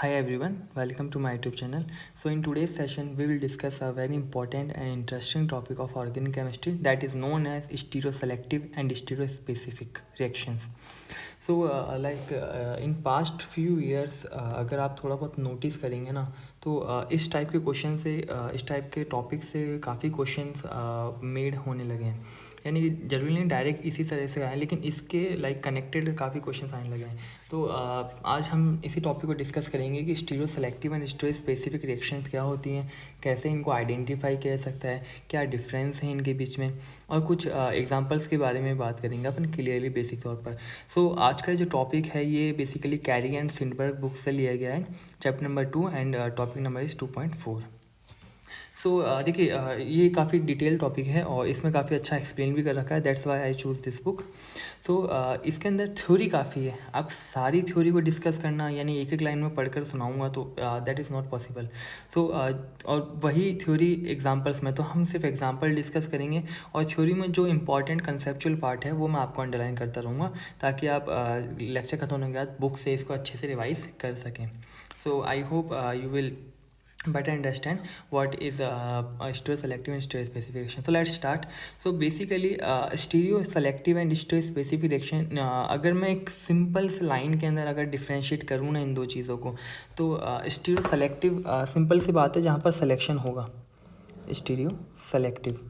Hi everyone, welcome to my YouTube channel. So in today's session, we will discuss a very important and interesting topic of organic chemistry that is known as stereoselective and stereospecific reactions. So in past few years, अगर आप थोड़ा बहुत notice करेंगे ना तो इस type के question से इस टाइप के टॉपिक से काफ़ी क्वेश्चंस मेड होने लगे हैं. यानी कि जरूरी नहीं डायरेक्ट इसी तरह से आए, लेकिन इसके लाइक कनेक्टेड काफ़ी क्वेश्चंस आने लगे हैं. तो आज हम इसी टॉपिक को डिस्कस करेंगे कि stereo selective and stereo specific reactions क्या होती हैं, कैसे इनको आइडेंटिफाई किया जा सकता है, क्या डिफरेंस है इनके बीच में, और कुछ एग्जांपल्स के बारे में बात करेंगे अपन क्लियरली बेसिक तौर पर. सो आज का जो टॉपिक है ये बेसिकली कैरी एंड सिंडबर्ग बुक से लिया गया है, chapter number 2 and topic number is 2.4. सो देखिए ये काफ़ी डिटेल टॉपिक है और इसमें काफ़ी अच्छा एक्सप्लेन भी कर रखा है. That's Y I choose this book. तो इसके अंदर थ्योरी काफ़ी है. अब सारी थ्योरी को डिस्कस करना यानी एक एक लाइन में पढ़कर सुनाऊंगा तो दैट इज़ नॉट पॉसिबल. सो और वही थ्योरी एग्जांपल्स में तो हम सिर्फ एग्जांपल डिस्कस करेंगे और थ्योरी में जो इंपॉर्टेंट कंसेप्चुअल पार्ट है वो मैं आपको अंडरलाइन करता रहूँगा ताकि आप लेक्चर खत्म होने के बाद बुक से इसको अच्छे से रिवाइज कर सकें. So I hope you will better understand what is stereo selective and stereo specific reaction. So let's start. So basically stereo selective and stereo specific reaction अगर मैं एक सिंपल से लाइन के अंदर अगर डिफ्रेंशिएट करूँ ना इन दो चीज़ों को तो स्टीरियो सेलेक्टिव सिंपल सी बात है जहाँ पर सिलेक्शन होगा. स्टीरियो सेलेक्टिव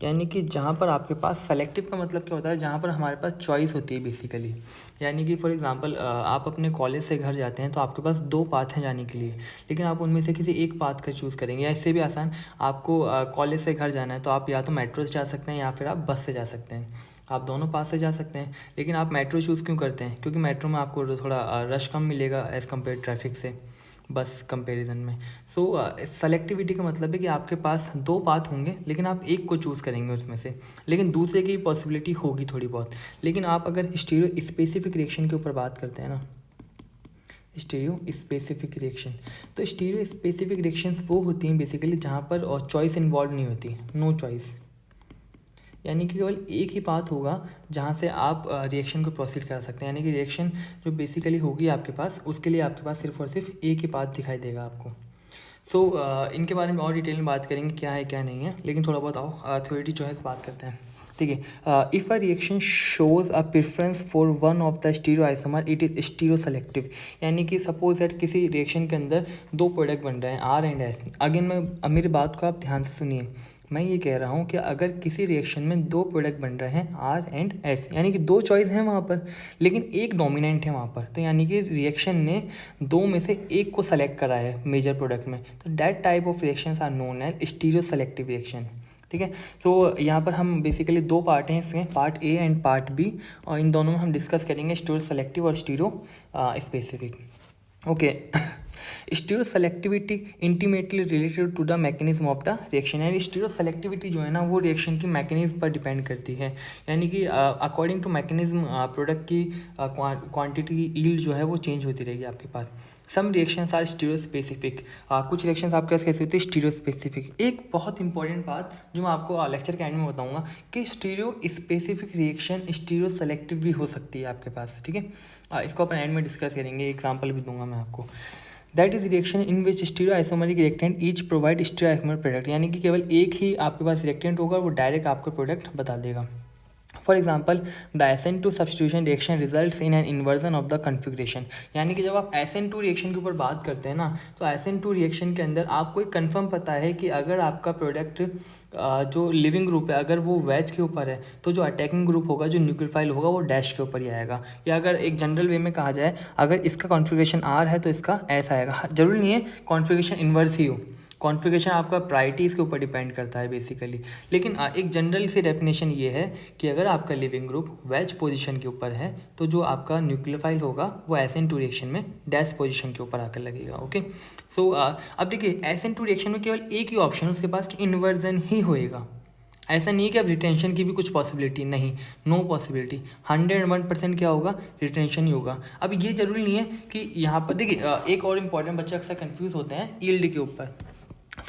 यानी कि जहाँ पर आपके पास सेलेक्टिव का मतलब क्या होता है, जहाँ पर हमारे पास चॉइस होती है बेसिकली. यानी कि फॉर एग्जांपल आप अपने कॉलेज से घर जाते हैं तो आपके पास 2 पाथ हैं जाने के लिए, लेकिन आप उनमें से किसी एक पाथ का चूज़ करेंगे. या इससे भी आसान, आपको कॉलेज से घर जाना है तो आप या तो मेट्रो से जा सकते हैं या फिर आप बस से जा सकते हैं. आप दोनों पाथ से जा सकते हैं, लेकिन आप मेट्रो चूज़ क्यों करते हैं? क्योंकि मेट्रो में आपको थोड़ा रश कम मिलेगा एज़ कम्पेयर ट्रैफिक से बस कंपैरिजन में. सो सेलेक्टिविटी का मतलब है कि आपके पास 2 पाथ होंगे लेकिन आप एक को चूज़ करेंगे उसमें से, लेकिन दूसरे की पॉसिबिलिटी होगी थोड़ी बहुत. लेकिन आप अगर स्टीरियो स्पेसिफिक रिएक्शन के ऊपर बात करते हैं ना, स्टीरियो स्पेसिफिक रिएक्शन, तो स्टीरियो स्पेसिफिक रिएक्शंस वो होती हैं बेसिकली जहाँ पर चॉइस इन्वॉल्व नहीं होती, नो चॉइस. यानी कि केवल एक ही पाथ होगा जहाँ से आप रिएक्शन को प्रोसीड करा सकते हैं. यानी कि रिएक्शन जो बेसिकली होगी आपके पास, उसके लिए आपके पास सिर्फ और सिर्फ एक ही पाथ दिखाई देगा आपको. सो इनके बारे में और डिटेल में बात करेंगे क्या है क्या नहीं है, लेकिन थोड़ा बहुत आओ थ्योरी जो है बात करते हैं. ठीक है. If a reaction shows a preference for one of the stereo isomer it is stereo selective. यानी कि सपोज दैट किसी रिएक्शन के अंदर 2 प्रोडक्ट बन रहे हैं आर एंड एस. अगेन मैं मेरी बात को आप ध्यान से सुनिए. मैं ये कह रहा हूँ कि अगर किसी रिएक्शन में 2 प्रोडक्ट बन रहे हैं आर एंड एस, यानी कि 2 चॉइस हैं वहाँ पर, लेकिन एक डोमिनेंट है वहाँ पर, तो यानी कि रिएक्शन ने 2 में से एक को सेलेक्ट करा है मेजर प्रोडक्ट में, तो that type of reactions are known as stereo selective reaction. ठीक है. तो यहाँ पर हम बेसिकली 2 पार्ट हैं इसमें, part A and part B, और इन दोनों में हम डिस्कस करेंगे स्टीरियो सेलेक्टिव और stereo specific. Okay. Stereo selectivity intimately related to the mechanism of the reaction. यानी स्टीरियो सेलेक्टिविटी जो है ना वो रिएक्शन की मैकेनिज्म पर डिपेंड करती है. यानी कि अकॉर्डिंग टू मैकेनिज्म प्रोडक्ट की क्वांटिटी ईल्ड जो है वो चेंज होती रहेगी आपके पास. सम रिएक्शंस आर स्टीरियो स्पेसिफिक. कुछ रिएक्शंस आपके पास कैसे होती है? Stereo specific. एक बहुत इंपॉर्टेंट बात जो मैं आपको लेक्चर के एंड में बताऊंगा कि stereospecific reaction stereoselective भी हो सकती है आपके पास. ठीक है. इसको अपन एंड में डिस्कस करेंगे, एग्जाम्पल भी दूंगा मैं आपको. That is reaction in which stereoisomeric reactant each provide stereoisomer product. यानी कि केवल एक ही आपके पास रिएक्टेंट होगा, वो डायरेक्ट आपको प्रोडक्ट बता देगा. For example the SN2 substitution reaction results in an inversion of the configuration. यानी कि जब आप SN2 रिएक्शन के ऊपर बात करते हैं ना, तो SN2 रिएक्शन के अंदर आपको एक कंफर्म पता है कि अगर आपका प्रोडक्ट जो लिविंग ग्रुप है अगर वो वेज के ऊपर है, तो जो अटैकिंग ग्रुप होगा, जो न्यूक्लियोफाइल होगा, वो डैश के ऊपर ही आएगा. या अगर एक जनरल वे में कहा जाए, अगर इसका कॉन्फिगरेशन R है तो इसका S आएगा. जरूरी नहीं है कॉन्फिगरेशन इन्वर्स ही हो, कॉन्फ़िगरेशन आपका प्रायोरिटीज़ के ऊपर डिपेंड करता है बेसिकली. लेकिन एक जनरल सी डेफिनेशन ये है कि अगर आपका लिविंग ग्रुप वेज पोजीशन के ऊपर है तो जो आपका न्यूक्लियोफाइल होगा वो SN2 रिएक्शन में डैश पोजीशन के ऊपर आकर लगेगा. ओके. सो अब देखिए SN2 रिएक्शन में केवल एक ही ऑप्शन है उसके पास कि इन्वर्जन ही होएगा. ऐसा नहीं है कि अब रिटेंशन की भी कुछ पॉसिबिलिटी नहीं, नो पॉसिबिलिटी. 101% क्या होगा? रिटेंशन ही होगा. अब ये जरूरी नहीं है कि यहाँ पर देखिए एक और इम्पॉर्टेंट, बच्चे अक्सर कंफ्यूज होते हैं ईल्ड के ऊपर.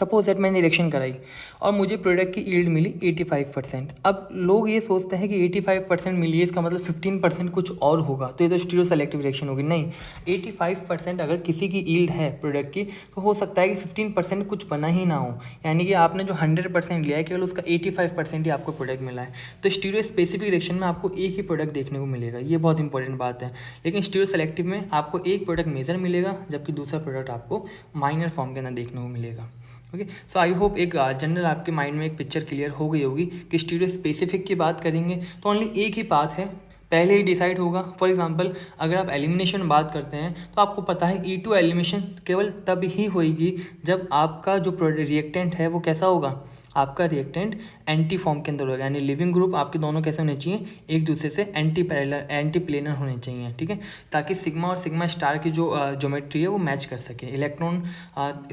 सपोज दैट मैंने रिएक्शन कराई और मुझे प्रोडक्ट की यील्ड मिली 85%। अब लोग ये सोचते हैं कि 85% मिली है, इसका मतलब 15% कुछ और होगा, तो ये तो स्टीरियो सेलेक्टिव रिएक्शन होगी। नहीं, 85% अगर किसी की यील्ड है प्रोडक्ट की, तो हो सकता है कि 15% कुछ बना ही ना हो, यानी कि आपने जो 100% लिया है केवल उसका 85% ही आपको प्रोडक्ट मिला है। तो स्टीरियो स्पेसिफिक रिएक्शन में आपको एक ही प्रोडक्ट देखने को मिलेगा, ये बहुत इंपॉर्टेंट बात है। लेकिन स्टीरियो सेलेक्टिव में आपको एक प्रोडक्ट मेजर मिलेगा, जबकि दूसरा प्रोडक्ट आपको माइनर फॉर्म के अंदर देखने को मिलेगा। ओके, सो आई होप एक जनरल आपके माइंड में एक पिक्चर क्लियर हो गई होगी कि स्टीरियो स्पेसिफिक की बात करेंगे तो ओनली एक ही पाथ है, पहले ही डिसाइड होगा। फॉर एग्जांपल अगर आप एलिमिनेशन बात करते हैं तो आपको पता है E2 एलिमिनेशन केवल तब ही होगी जब आपका जो रिएक्टेंट है वो कैसा होगा, आपका रिएक्टेंट एंटी फॉर्म के अंदर होगा, यानी लिविंग ग्रुप आपके दोनों कैसे होने चाहिए, एक दूसरे से एंटी पैरेलल एंटी प्लेनर होने चाहिए, ठीक है, ताकि सिग्मा और सिग्मा स्टार की जो ज्योमेट्री है वो मैच कर सके, इलेक्ट्रॉन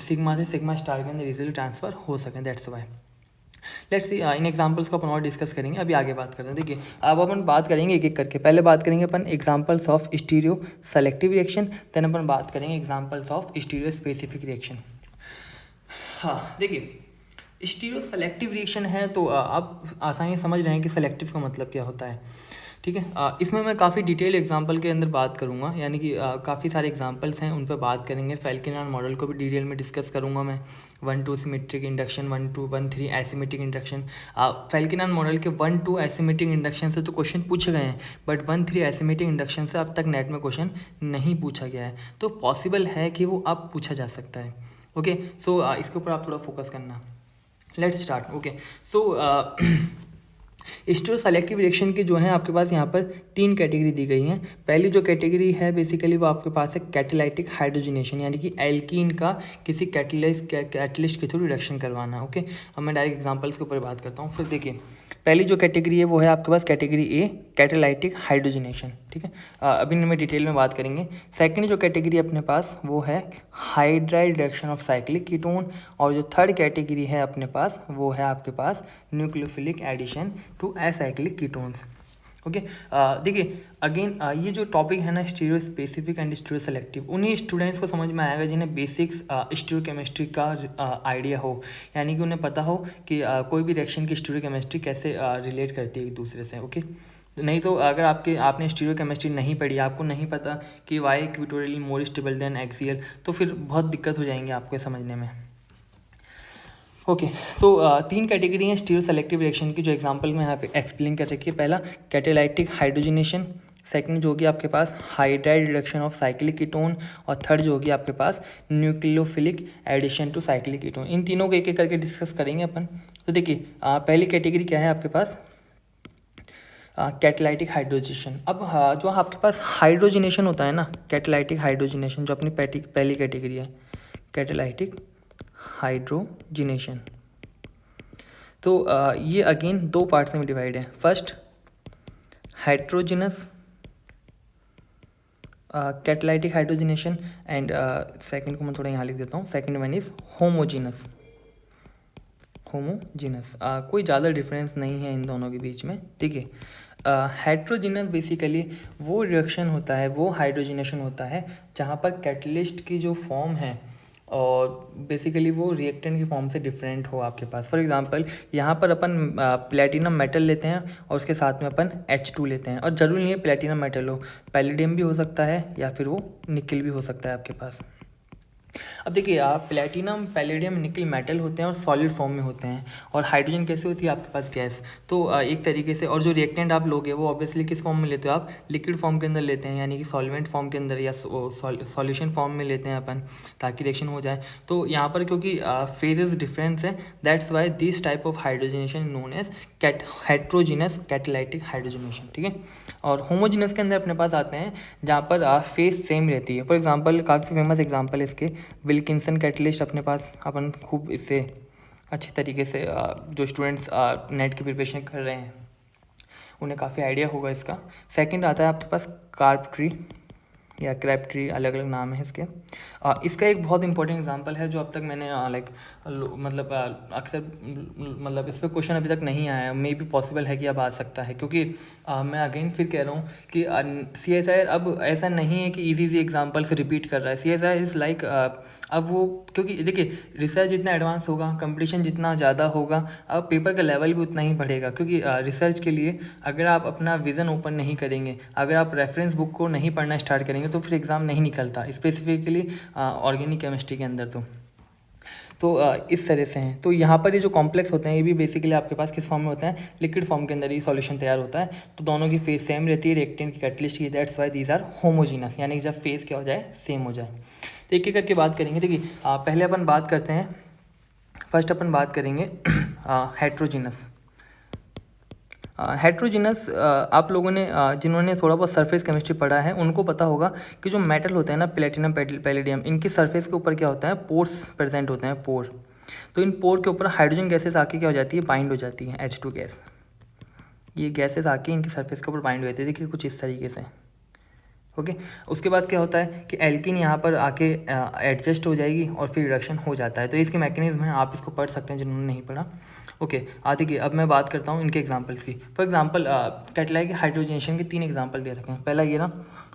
सिग्मा से सिग्मा स्टार के अंदर इजीली ट्रांसफर हो सके। That's why let's see in examples को अपन और डिस्कस करेंगे। अभी आगे बात करते हैं। देखिए अब अपन बात करेंगे एक एक करके। पहले बात करेंगे अपन examples of stereo selective reaction, then अपन बात करेंगे examples of stereospecific reaction. हाँ देखिए, स्टीरियो सेलेक्टिव रिएक्शन है तो आप आसानी से समझ रहे हैं कि सेलेक्टिव का मतलब क्या होता है, ठीक है। इसमें मैं काफ़ी डिटेल एग्जांपल के अंदर बात करूंगा, यानी कि काफ़ी सारे एग्जांपल्स हैं, उन पर बात करेंगे। फेल्किन मॉडल को भी डिटेल में डिस्कस करूंगा मैं। 1-2 symmetric induction, 1-2, 1-3 asymmetric induction. Felkin model के 1-2 एसिमेट्रिक इंडक्शन से तो क्वेश्चन पूछे गए हैं, बट 1-3 एसिमेट्रिक इंडक्शन से अब तक नेट में क्वेश्चन नहीं पूछा गया है, तो पॉसिबल है कि वो अब पूछा जा सकता है। ओके, सो इसके ऊपर आप थोड़ा फोकस करना। Let's start. Okay, so stereo selective reaction की जो है आपके पास यहाँ पर 3 कैटेगरी दी गई हैं। पहली जो कैटेगरी है बेसिकली वो आपके पास है कैटेलाइटिक हाइड्रोजनेशन, यानी कि एल्कीन का किसी कैटलिस्ट के थ्रू रिडक्शन करवाना। ओके, अब मैं डायरेक्ट एग्जांपल्स के ऊपर बात करता हूँ। फिर देखिए पहली जो कैटेगरी है वो है आपके पास कैटेगरी ए, कैटेलाइटिक हाइड्रोजनेशन, ठीक है। अभी इनमें डिटेल में बात करेंगे। सेकंड जो कैटेगरी अपने पास वो है hydride reduction of cyclic ketone, और जो थर्ड कैटेगरी है अपने पास वो है आपके पास nucleophilic addition to acyclic ketones. Okay, देखिए अगेन ये जो टॉपिक है ना stereospecific and stereoselective, उन्हीं स्टूडेंट्स को समझ में आएगा जिन्हें बेसिक्स स्टीरियो केमिस्ट्री का आइडिया हो, यानी कि उन्हें पता हो कि कोई भी रिएक्शन की स्टीरियो केमिस्ट्री कैसे रिलेट करती है एक दूसरे से। ओके, नहीं तो अगर आपने स्टीरियो केमिस्ट्री नहीं पढ़ी, आपको नहीं पता कि why equatorially more stable than axial, तो फिर बहुत दिक्कत हो जाएंगी आपको समझने में। ओके, सो 3 कैटेगरी हैं स्टीरियो सेलेक्टिव रिएक्शन की, जो एग्जांपल में यहाँ पे एक्सप्लेन कर रखी है। पहला कैटेलाइटिक हाइड्रोजनेशन, सेकंड जो होगी आपके पास hydride reduction of cyclic ketone, और थर्ड जो होगी आपके पास nucleophilic addition to cyclic ketone. इन तीनों को एक एक करके डिस्कस करेंगे अपन। तो देखिए पहली कैटेगरी क्या है आपके पास, कैटेलाइटिक हाइड्रोजनेशन। अब जो आपके पास हाइड्रोजनेशन होता है ना, कैटेलाइटिक हाइड्रोजनेशन जो अपनी पहली कैटेगरी है, कैटेलाइटिक हाइड्रोजनेशन, तो ये अगेन 2 पार्ट्स में डिवाइड है। First heterogeneous catalytic hydrogenation, and second को मैं थोड़ा यहाँ लिख देता हूँ, सेकंड वन इज होमोजीनस। कोई ज़्यादा डिफरेंस नहीं है इन दोनों के बीच में, ठीक है। हेट्रोजीनस बेसिकली वो रिएक्शन होता है, वो हाइड्रोजनेशन होता है जहाँ पर कैटलिस्ट की जो फॉर्म है और बेसिकली वो रिएक्टेंट की फॉर्म से डिफरेंट हो आपके पास। फॉर एग्जांपल यहाँ पर अपन प्लेटिनम मेटल लेते हैं और उसके साथ में अपन H2 लेते हैं, और ज़रूरी नहीं है प्लेटिनम मेटल हो, पैलेडियम भी हो सकता है या फिर वो निकल भी हो सकता है आपके पास। अब देखिए प्लेटिनम, पैलेडियम, निकल मेटल होते हैं और सॉलिड फॉर्म में होते हैं, और हाइड्रोजन कैसे होती है आपके पास, गैस। तो एक तरीके से, और जो रिएक्टेंट आप लोगे वो ऑब्वियसली किस फॉर्म में लेते हो आप, लिक्विड फॉर्म के अंदर लेते हैं, यानी कि सॉल्वेंट फॉर्म के अंदर या सॉल्यूशन फॉर्म में लेते हैं अपन, ताकि रिएक्शन हो जाए। तो यहाँ पर क्योंकि फेजेस डिफरेंस है, that's why this type of hydrogenation known as heterogeneous catalytic hydrogenation, ठीक है। और होमोजीनस के अंदर अपने पास आते हैं जहाँ पर फेज सेम रहती है। फॉर एग्जांपल काफ़ी फेमस एग्जांपल इसके विल्किंसन कैटलिस्ट अपने पास, अपन खूब इससे अच्छी तरीके से जो स्टूडेंट्स नेट की प्रिपरेशन कर रहे हैं उन्हें काफ़ी आइडिया होगा इसका। सेकंड आता है आपके पास कार्प ट्री या क्रैबट्री, अलग अलग नाम है इसके। इसका एक बहुत इंपॉर्टेंट एग्जांपल है जो अब तक मैंने मतलब अक्सर मतलब इस पर क्वेश्चन अभी तक नहीं आया, मे भी पॉसिबल है कि अब आ सकता है, क्योंकि मैं अगेन फिर कह रहा हूँ कि CSIR अब ऐसा नहीं है कि इजी एग्जांपल से रिपीट कर रहा है। CSIR इज़ लाइक अब वो, क्योंकि देखिए रिसर्च जितना एडवांस होगा, कंपटीशन जितना ज़्यादा होगा, अब पेपर का लेवल भी उतना ही बढ़ेगा, क्योंकि रिसर्च के लिए अगर आप अपना विज़न ओपन नहीं करेंगे, अगर आप रेफरेंस बुक को नहीं पढ़ना स्टार्ट करेंगे तो फिर एग्ज़ाम नहीं निकलता, स्पेसिफिकली ऑर्गेनिक केमिस्ट्री के अंदर। तो इस तरह से हैं। तो यहाँ पर ये जो कॉम्प्लेक्स होते हैं ये भी बेसिकली आपके पास किस फॉर्म में होते हैं, लिक्विड फॉर्म के अंदर ये सॉल्यूशन तैयार होता है। तो दोनों की फेस सेम रहती है, रिएक्टेंट की कैटलिस्ट की, that's why these are homogeneous, यानी कि जब फेस क्या हो जाए, सेम हो जाए। तो एक एक करके बात करेंगे। देखिए पहले अपन बात करते हैं, फर्स्ट अपन बात करेंगे हेट्रोजीनस। हेट्रोजीनस आप लोगों ने जिन्होंने थोड़ा बहुत सरफेस केमिस्ट्री पढ़ा है उनको पता होगा कि जो मेटल होते हैं ना, प्लेटिनम पैलेडियम, इनकी सरफेस के ऊपर क्या होता है, पोर्स प्रेजेंट होते हैं, पोर। तो इन पोर के ऊपर हाइड्रोजन गैसेस आके क्या हो जाती है, बाइंड हो जाती है, H2 गैस। ये गैसेस आके इनकी सरफेस के ऊपर बाइंड हो जाती है, देखिए कुछ इस तरीके से। ओके उसके बाद क्या होता है कि एल्किन यहाँ पर आके एडजस्ट हो जाएगी और फिर रिडक्शन हो जाता है। तो इसके मैकेनिज्म है, आप इसको पढ़ सकते हैं जिन्होंने नहीं पढ़ा। ओके देखिए अब मैं बात करता हूँ इनके एग्जांपल्स की। फॉर एग्जांपल कैटलाइक हाइड्रोजनेशन के 3 एग्जांपल दे रखे हैं। पहला ये ना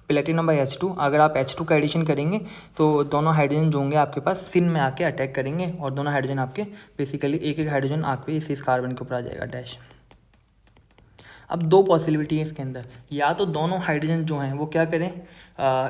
प्लेटिनम बाई H2, अगर आप H2 का एडिशन करेंगे तो दोनों हाइड्रोजन जो होंगे आपके पास सिन में आके अटैक करेंगे और दोनों हाइड्रोजन आपके बेसिकली एक एक हाइड्रोजन आके इस कार्बन के ऊपर आ जाएगा, डैश। अब 2 पॉसिबिलिटी है इसके अंदर, या तो दोनों हाइड्रोजन जो हैं वो क्या करें,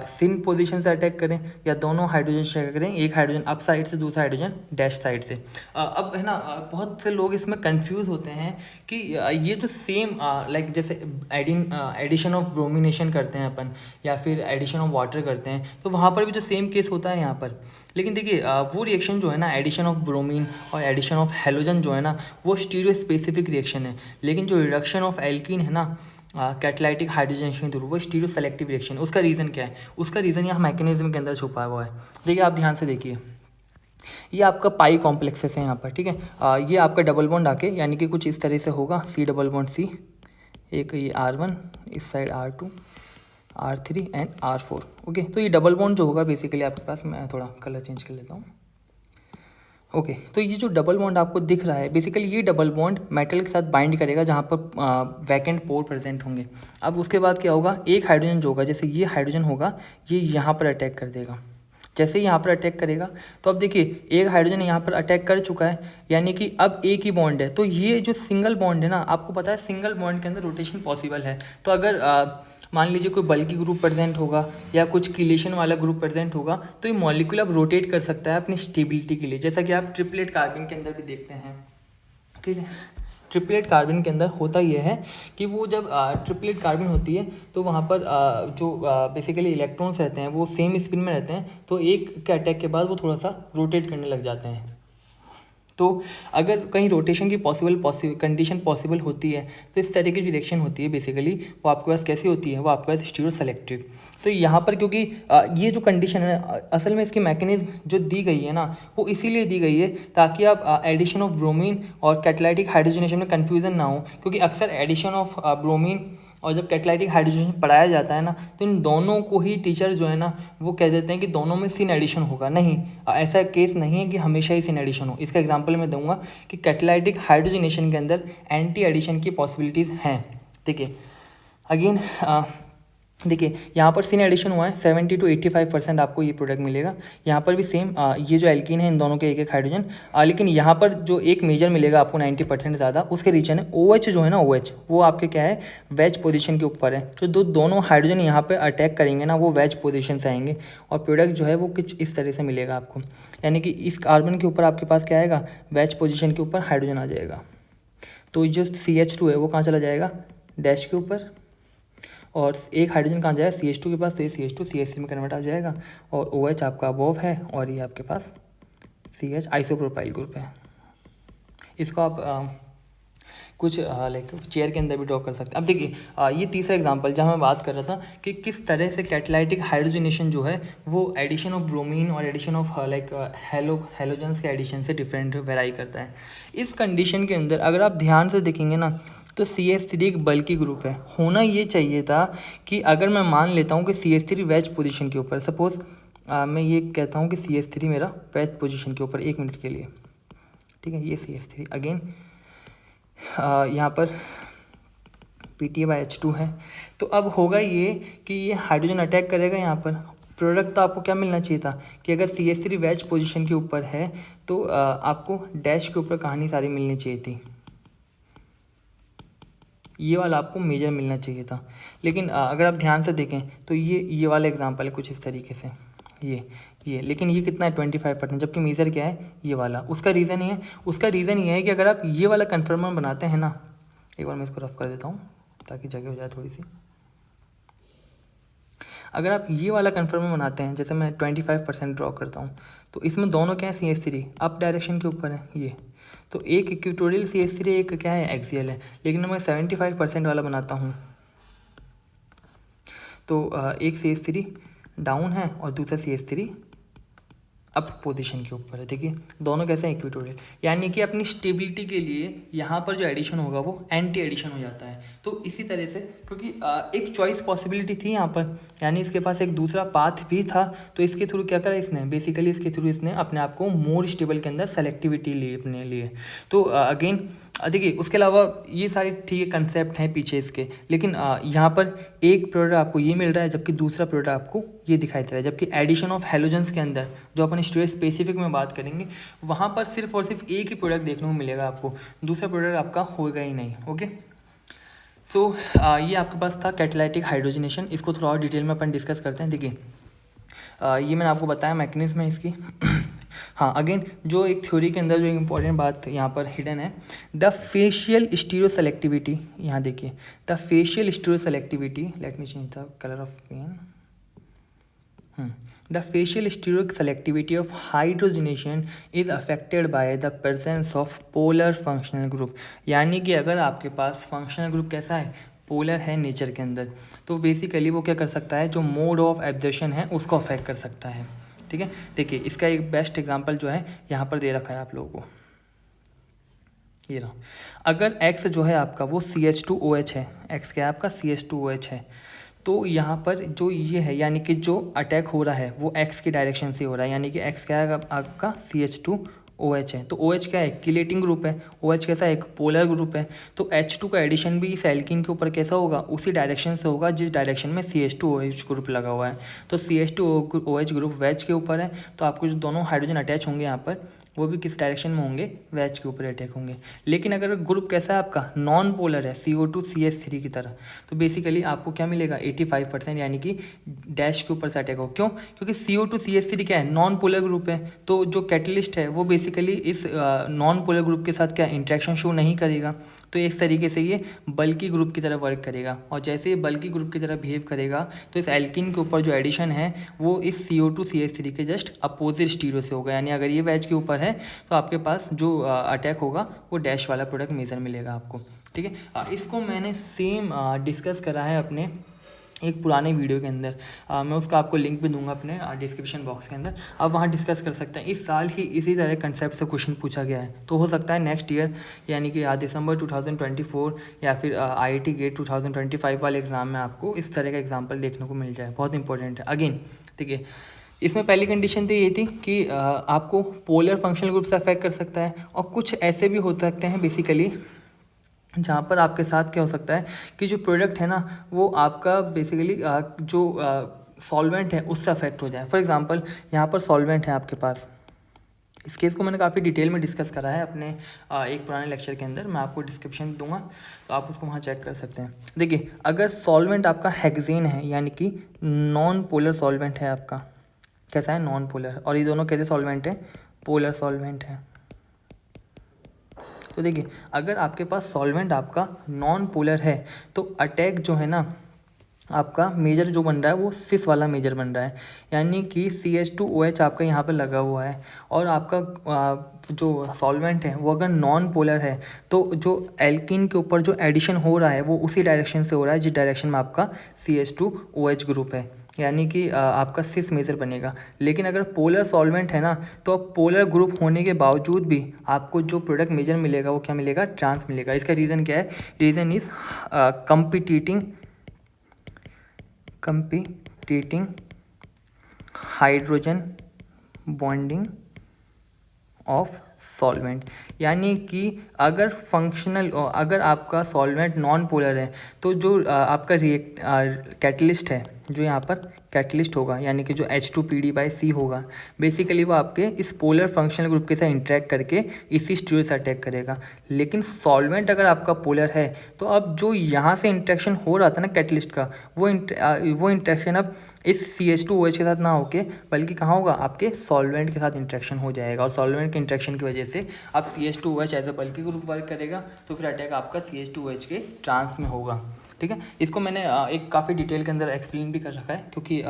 सिन पोजीशन से अटैक करें, या दोनों हाइड्रोजन से करें, एक हाइड्रोजन अप साइड से, दूसरा हाइड्रोजन डैश साइड से। अब है ना बहुत से लोग इसमें कंफ्यूज होते हैं कि ये तो सेम लाइक जैसे एडिशन ऑफ ब्रोमिनेशन करते हैं अपन, या फिर एडिशन ऑफ वाटर करते हैं, तो वहाँ पर भी तो सेम केस होता है यहाँ पर। लेकिन देखिए वो रिएक्शन जो है ना, एडिशन ऑफ ब्रोमीन और एडिशन ऑफ हेलोजन जो है ना, वो स्टीरियो स्पेसिफिक रिएक्शन है। लेकिन जो रिडक्शन ऑफ एल्कीन है ना कैटलाइटिक हाइड्रोजनेशन के थ्रू, वो स्टीरियो सेलेक्टिव रिएक्शन। उसका रीज़न क्या है, उसका रीज़न यहाँ मैकेनिज्म के अंदर छुपा हुआ है। देखिए आप ध्यान से देखिए, ये आपका पाई कॉम्प्लेक्सेस है यहाँ पर, ठीक है। ये आपका डबल बॉन्ड आके यानी कि कुछ इस तरह से होगा, C डबल बॉन्ड C, एक ये R1, इस side R2, R3 and R4। Okay तो ये डबल बॉन्ड जो होगा बेसिकली आपके पास, मैं थोड़ा कलर चेंज कर लेता हूँ। ओके तो ये जो डबल बॉन्ड आपको दिख रहा है, बेसिकली ये डबल बॉन्ड मेटल के साथ बाइंड करेगा जहाँ पर वैकेंट पोर प्रेजेंट होंगे। अब उसके बाद क्या होगा, एक हाइड्रोजन जो होगा, जैसे ये हाइड्रोजन होगा, ये यहाँ पर अटैक कर देगा। जैसे ही यहाँ पर अटैक करेगा तो अब देखिए एक हाइड्रोजन यहाँ पर अटैक कर चुका है, यानी कि अब एक ही बॉन्ड है। तो ये जो सिंगल बॉन्ड है ना, आपको पता है सिंगल बॉन्ड के अंदर रोटेशन पॉसिबल है। तो अगर मान लीजिए कोई बल्की ग्रुप प्रेजेंट होगा या कुछ किलेशन वाला ग्रुप प्रेजेंट होगा, तो ये मॉलिक्यूल अब रोटेट कर सकता है अपनी स्टेबिलिटी के लिए, जैसा कि आप ट्रिपलेट कार्बन के अंदर भी देखते हैं। ठीक है, ट्रिपलेट कार्बन के अंदर होता यह है कि वो जब ट्रिपलेट कार्बन होती है तो वहाँ पर जो बेसिकली इलेक्ट्रॉन्स रहते हैं वो सेम स्पिन में रहते हैं, तो एक के अटैक के बाद वो थोड़ा सा रोटेट करने लग जाते हैं। तो अगर कहीं रोटेशन की कंडीशन पॉसिबल होती है तो इस तरह की जो रिएक्शन होती है बेसिकली वो आपके पास कैसी होती है, वो आपके पास स्टीरियो सेलेक्टिव। तो यहाँ पर क्योंकि ये जो कंडीशन है असल में इसकी मैकेनिज्म जो दी गई है ना, वो इसीलिए दी गई है ताकि आप एडिशन ऑफ ब्रोमीन और कैटलाइटिक हाइड्रोजनेशन में कन्फ्यूज़न ना हो। क्योंकि अक्सर एडिशन ऑफ ब्रोमीन और जब कैटलाइटिक हाइड्रोजनेशन पढ़ाया जाता है ना, तो इन दोनों को ही टीचर जो है ना वो कह देते हैं कि दोनों में सिन एडिशन होगा। नहीं, ऐसा केस नहीं है कि हमेशा ही सिन एडिशन हो। इसका एग्जांपल मैं दूंगा कि कैटलाइटिक हाइड्रोजनेशन के अंदर एंटी एडिशन की पॉसिबिलिटीज़ हैं। देखिए अगेन देखिए यहाँ पर सिन एडिशन हुआ है, 70 to 85% आपको ये प्रोडक्ट मिलेगा। यहाँ पर भी सेम ये जो एल्कीन है इन दोनों के एक एक हाइड्रोजन, लेकिन यहाँ पर जो एक मेजर मिलेगा आपको 90% ज़्यादा, उसके रीजन है OH जो है ना, OH वो आपके क्या है, वेज पोजीशन के ऊपर है। जो दोनों हाइड्रोजन यहाँ पर अटैक करेंगे ना वो वेज पोजीशन से आएंगे और प्रोडक्ट जो है वो कुछ इस तरह से मिलेगा आपको, यानी कि इस कार्बन के ऊपर आपके पास क्या आएगा, वेज पोजिशन के ऊपर हाइड्रोजन आ जाएगा। तो जो CH2 है वो कहाँ चला जाएगा, डैश के ऊपर, और एक हाइड्रोजन कहाँ जाएगा, CH2 के पास, तो ये CH2 CH3 में कन्वर्ट हो जाएगा और OH आपका अबोव है और ये आपके पास CH आइसोप्रोपाइल ग्रुप है। इसको आप कुछ लाइक चेयर के अंदर भी ड्रॉ कर सकते हैं। अब देखिए ये तीसरा एग्जांपल जहाँ मैं बात कर रहा था कि किस तरह से कैटलाइटिक हाइड्रोजनेशन जो है वो एडिशन ऑफ ब्रोमीन और एडिशन ऑफ लाइक हेलोजन्स के एडिशन से डिफरेंट वेराई करता है। इस कंडीशन के अंदर अगर आप ध्यान से देखेंगे ना, तो CH3 एक बल्की ग्रुप है। होना ये चाहिए था कि अगर मैं मान लेता हूँ कि CH3 वेज पोजीशन के ऊपर, सपोज मैं ये कहता हूँ कि CH3 मेरा वेज पोजीशन के ऊपर 1 मिनट के लिए, ठीक है, ये CH3 अगेन यहाँ पर Pta/H2 है। तो अब होगा ये कि ये हाइड्रोजन अटैक करेगा यहाँ पर। प्रोडक्ट तो आपको क्या मिलना चाहिए था कि अगर CH3 वेज पोजीशन के ऊपर है तो आपको डैश के ऊपर कहानी सारी मिलनी चाहिए थी, ये वाला आपको मेजर मिलना चाहिए था। लेकिन अगर आप ध्यान से देखें तो ये वाला एग्जांपल है कुछ इस तरीके से, ये लेकिन ये कितना है 25%, जबकि मेजर क्या है ये वाला। उसका रीज़न ये है कि अगर आप ये वाला कन्फर्मर बनाते हैं ना, एक बार मैं इसको रफ कर देता हूँ ताकि जगह हो जाए थोड़ी सी। अगर आप ये वाला कन्फर्मर बनाते हैं, जैसे मैं 25% ड्रॉ करता हूँ, तो इसमें दोनों क्या है CH3 अप डायरेक्शन के ऊपर है ये, तो एक इक्वेटोरियल CH3 एक क्या है एक्सियल है। लेकिन मैं 75% वाला बनाता हूँ तो एक CH3 डाउन है और दूसरा CH3 अप पोजीशन के ऊपर है। देखिए दोनों कैसे हैं इक्वेटोरियल, यानी कि अपनी स्टेबिलिटी के लिए यहाँ पर जो एडिशन होगा वो एंटी एडिशन हो जाता है। तो इसी तरह से क्योंकि एक चॉइस पॉसिबिलिटी थी यहाँ पर, यानी इसके पास एक दूसरा पाथ भी था, तो इसके थ्रू क्या करा इसने, बेसिकली इसके थ्रू इसने अपने आप को मोर स्टेबल के अंदर सेलेक्टिविटी ली अपने लिए। तो अगेन देखिए उसके अलावा ये सारे ठीक है कंसेप्ट हैं पीछे इसके, लेकिन यहाँ पर एक प्रोडक्ट आपको ये मिल रहा है जबकि दूसरा प्रोडक्ट आपको ये दिखाई दे रहा है। जबकि एडिशन ऑफ हेलोजेंस के अंदर जो अपन स्टीरियो स्पेसिफिक में बात करेंगे वहाँ पर सिर्फ और सिर्फ एक ही प्रोडक्ट देखने को मिलेगा आपको, दूसरा प्रोडक्ट आपका होगा ही नहीं। ओके, सो ये आपके पास था कैटालिटिक हाइड्रोजनेशन। इसको थोड़ा और डिटेल में अपन डिस्कस करते हैं। देखिए ये मैंने आपको बताया मैकेनिज्म है इसकी। हाँ, अगेन जो एक थ्योरी के अंदर जो एक इंपॉर्टेंट बात यहाँ पर हिडन है, द फेशियल स्टीरियो सेलेक्टिविटी। यहाँ देखिए the facial stereo selectivity, let me change the colour of pen. The facial steric selectivity of hydrogenation is affected by the presence of polar functional group। यानी कि अगर आपके पास functional group कैसा है, polar है nature के अंदर, तो बेसिकली वो क्या कर सकता है, जो मोड ऑफ एब्जॉर्प्शन है उसको अफेक्ट कर सकता है। ठीक है, देखिए इसका एक बेस्ट एग्जांपल जो है यहाँ पर दे रखा है आप लोगों को, ये रहा। अगर X जो है आपका वो CH2OH है, X क्या है आपका CH2OH है, तो यहाँ पर जो ये है यानी कि जो अटैक हो रहा है वो X की डायरेक्शन से हो रहा है, यानी कि X क्या है आपका CH2OH है। तो OH क्या है, किलेटिंग ग्रुप है, OH कैसा है, एक पोलर ग्रुप है। तो H2 का एडिशन भी इस एल्किन के ऊपर कैसा होगा, उसी डायरेक्शन से होगा जिस डायरेक्शन में CH2OH ग्रुप लगा हुआ है। तो CH2OH ग्रुप वेज के ऊपर है, तो आपको जो दोनों हाइड्रोजन अटैच होंगे यहाँ पर वो भी किस डायरेक्शन में होंगे, वेज के ऊपर अटैक होंगे। लेकिन अगर ग्रुप कैसा है आपका नॉन पोलर है, CO2CH3 की तरह, तो बेसिकली आपको क्या मिलेगा 85%, यानी कि डैश के ऊपर से अटैक हो। क्यों, क्योंकि CO2CH3 क्या है, नॉन पोलर ग्रुप है, तो जो कैटलिस्ट है वो बेसिकली इस नॉन पोलर ग्रुप के साथ क्या इंट्रैक्शन शो नहीं करेगा, तो इस तरीके से ये बल्कि ग्रुप की तरह वर्क करेगा। और जैसे ये बल्कि ग्रुप की तरह बिहेव करेगा तो इस एल्किन के ऊपर जो एडिशन है वो इस CO2CH3 के जस्ट अपोजिट स्टीरियो से होगा, यानी अगर ये वेज के ऊपर है तो आपके पास जो अटैक होगा वो डैश वाला प्रोडक्ट मेजर मिलेगा आपको। ठीक है, इसको मैंने सेम डिस्कस करा है अपने एक पुराने वीडियो के अंदर, मैं उसका आपको लिंक भी दूंगा अपने डिस्क्रिप्शन बॉक्स के अंदर, आप वहाँ डिस्कस कर सकते हैं। इस साल ही इसी तरह कंसेप्ट से क्वेश्चन पूछा गया है, तो हो सकता है नेक्स्ट ईयर यानी कि दिसंबर 2024 या फिर IIT गेट 2025 वाले एग्ज़ाम में आपको इस तरह का एग्जाम्पल देखने को मिल जाए। बहुत इंपॉर्टेंट है। अगेन देखिए इसमें पहली कंडीशन तो ये थी कि आपको पोलर फंक्शनल ग्रुप से अफेक्ट कर सकता है, और कुछ ऐसे भी हो सकते हैं बेसिकली जहाँ पर आपके साथ क्या हो सकता है कि जो प्रोडक्ट है ना वो आपका बेसिकली जो सॉल्वेंट है उससे अफेक्ट हो जाए। फॉर एग्जांपल यहाँ पर सॉल्वेंट है आपके पास, इस केस को मैंने काफ़ी डिटेल में डिस्कस करा है अपने एक पुराने लेक्चर के अंदर, मैं आपको डिस्क्रिप्शन दूंगा तो आप उसको वहाँ चेक कर सकते हैं। देखिए अगर सॉल्वेंट आपका हेक्सेन है यानी कि नॉन पोलर सॉल्वेंट है आपका, कैसा है नॉन पोलर, और ये दोनों कैसे सॉल्वेंट है, पोलर सॉल्वेंट है। तो देखिए अगर आपके पास सॉल्वेंट आपका नॉन पोलर है तो अटैक जो है ना आपका मेजर जो बन रहा है वो सिस वाला मेजर बन रहा है, यानी कि CH2OH आपका यहाँ पे लगा हुआ है, और आपका जो सॉल्वेंट है वो अगर नॉन पोलर है तो जो एल्किन के ऊपर जो एडिशन हो रहा है वो उसी डायरेक्शन से हो रहा है जिस डायरेक्शन में आपका CH2OH ग्रुप है। यानी कि आपका सिस मेजर बनेगा। लेकिन अगर पोलर सॉल्वेंट है ना, तो अब पोलर ग्रुप होने के बावजूद भी आपको जो प्रोडक्ट मेजर मिलेगा वो क्या मिलेगा, ट्रांस मिलेगा। इसका रीज़न क्या है, reason is competing hydrogen bonding of solvent. यानी कि अगर आपका सॉल्वेंट नॉन पोलर है तो जो आपका कैटलिस्ट है, जो यहाँ पर कैटलिस्ट होगा यानी कि जो H2PD/C होगा, बेसिकली वो आपके इस पोलर फंक्शनल ग्रुप के साथ इंटरेक्ट करके इसी स्टीरियो से अटैक करेगा। लेकिन सॉल्वेंट अगर आपका पोलर है तो अब जो यहाँ से इंटरेक्शन हो रहा था ना कैटलिस्ट का, वो इंटरेक्शन अब इस CH2OH के साथ ना होके बल्कि कहाँ होगा, आपके सॉल्वेंट के साथ इंटरेक्शन हो जाएगा। और सॉल्वेंट के इंटरेक्शन की वजह से अब CH2OH एज अ बल्कि ग्रुप वर्क करेगा, तो फिर अटैक आपका CH2OH के ट्रांस में होगा। ठीक है, इसको मैंने एक काफ़ी डिटेल के अंदर एक्सप्लेन भी कर रखा है, क्योंकि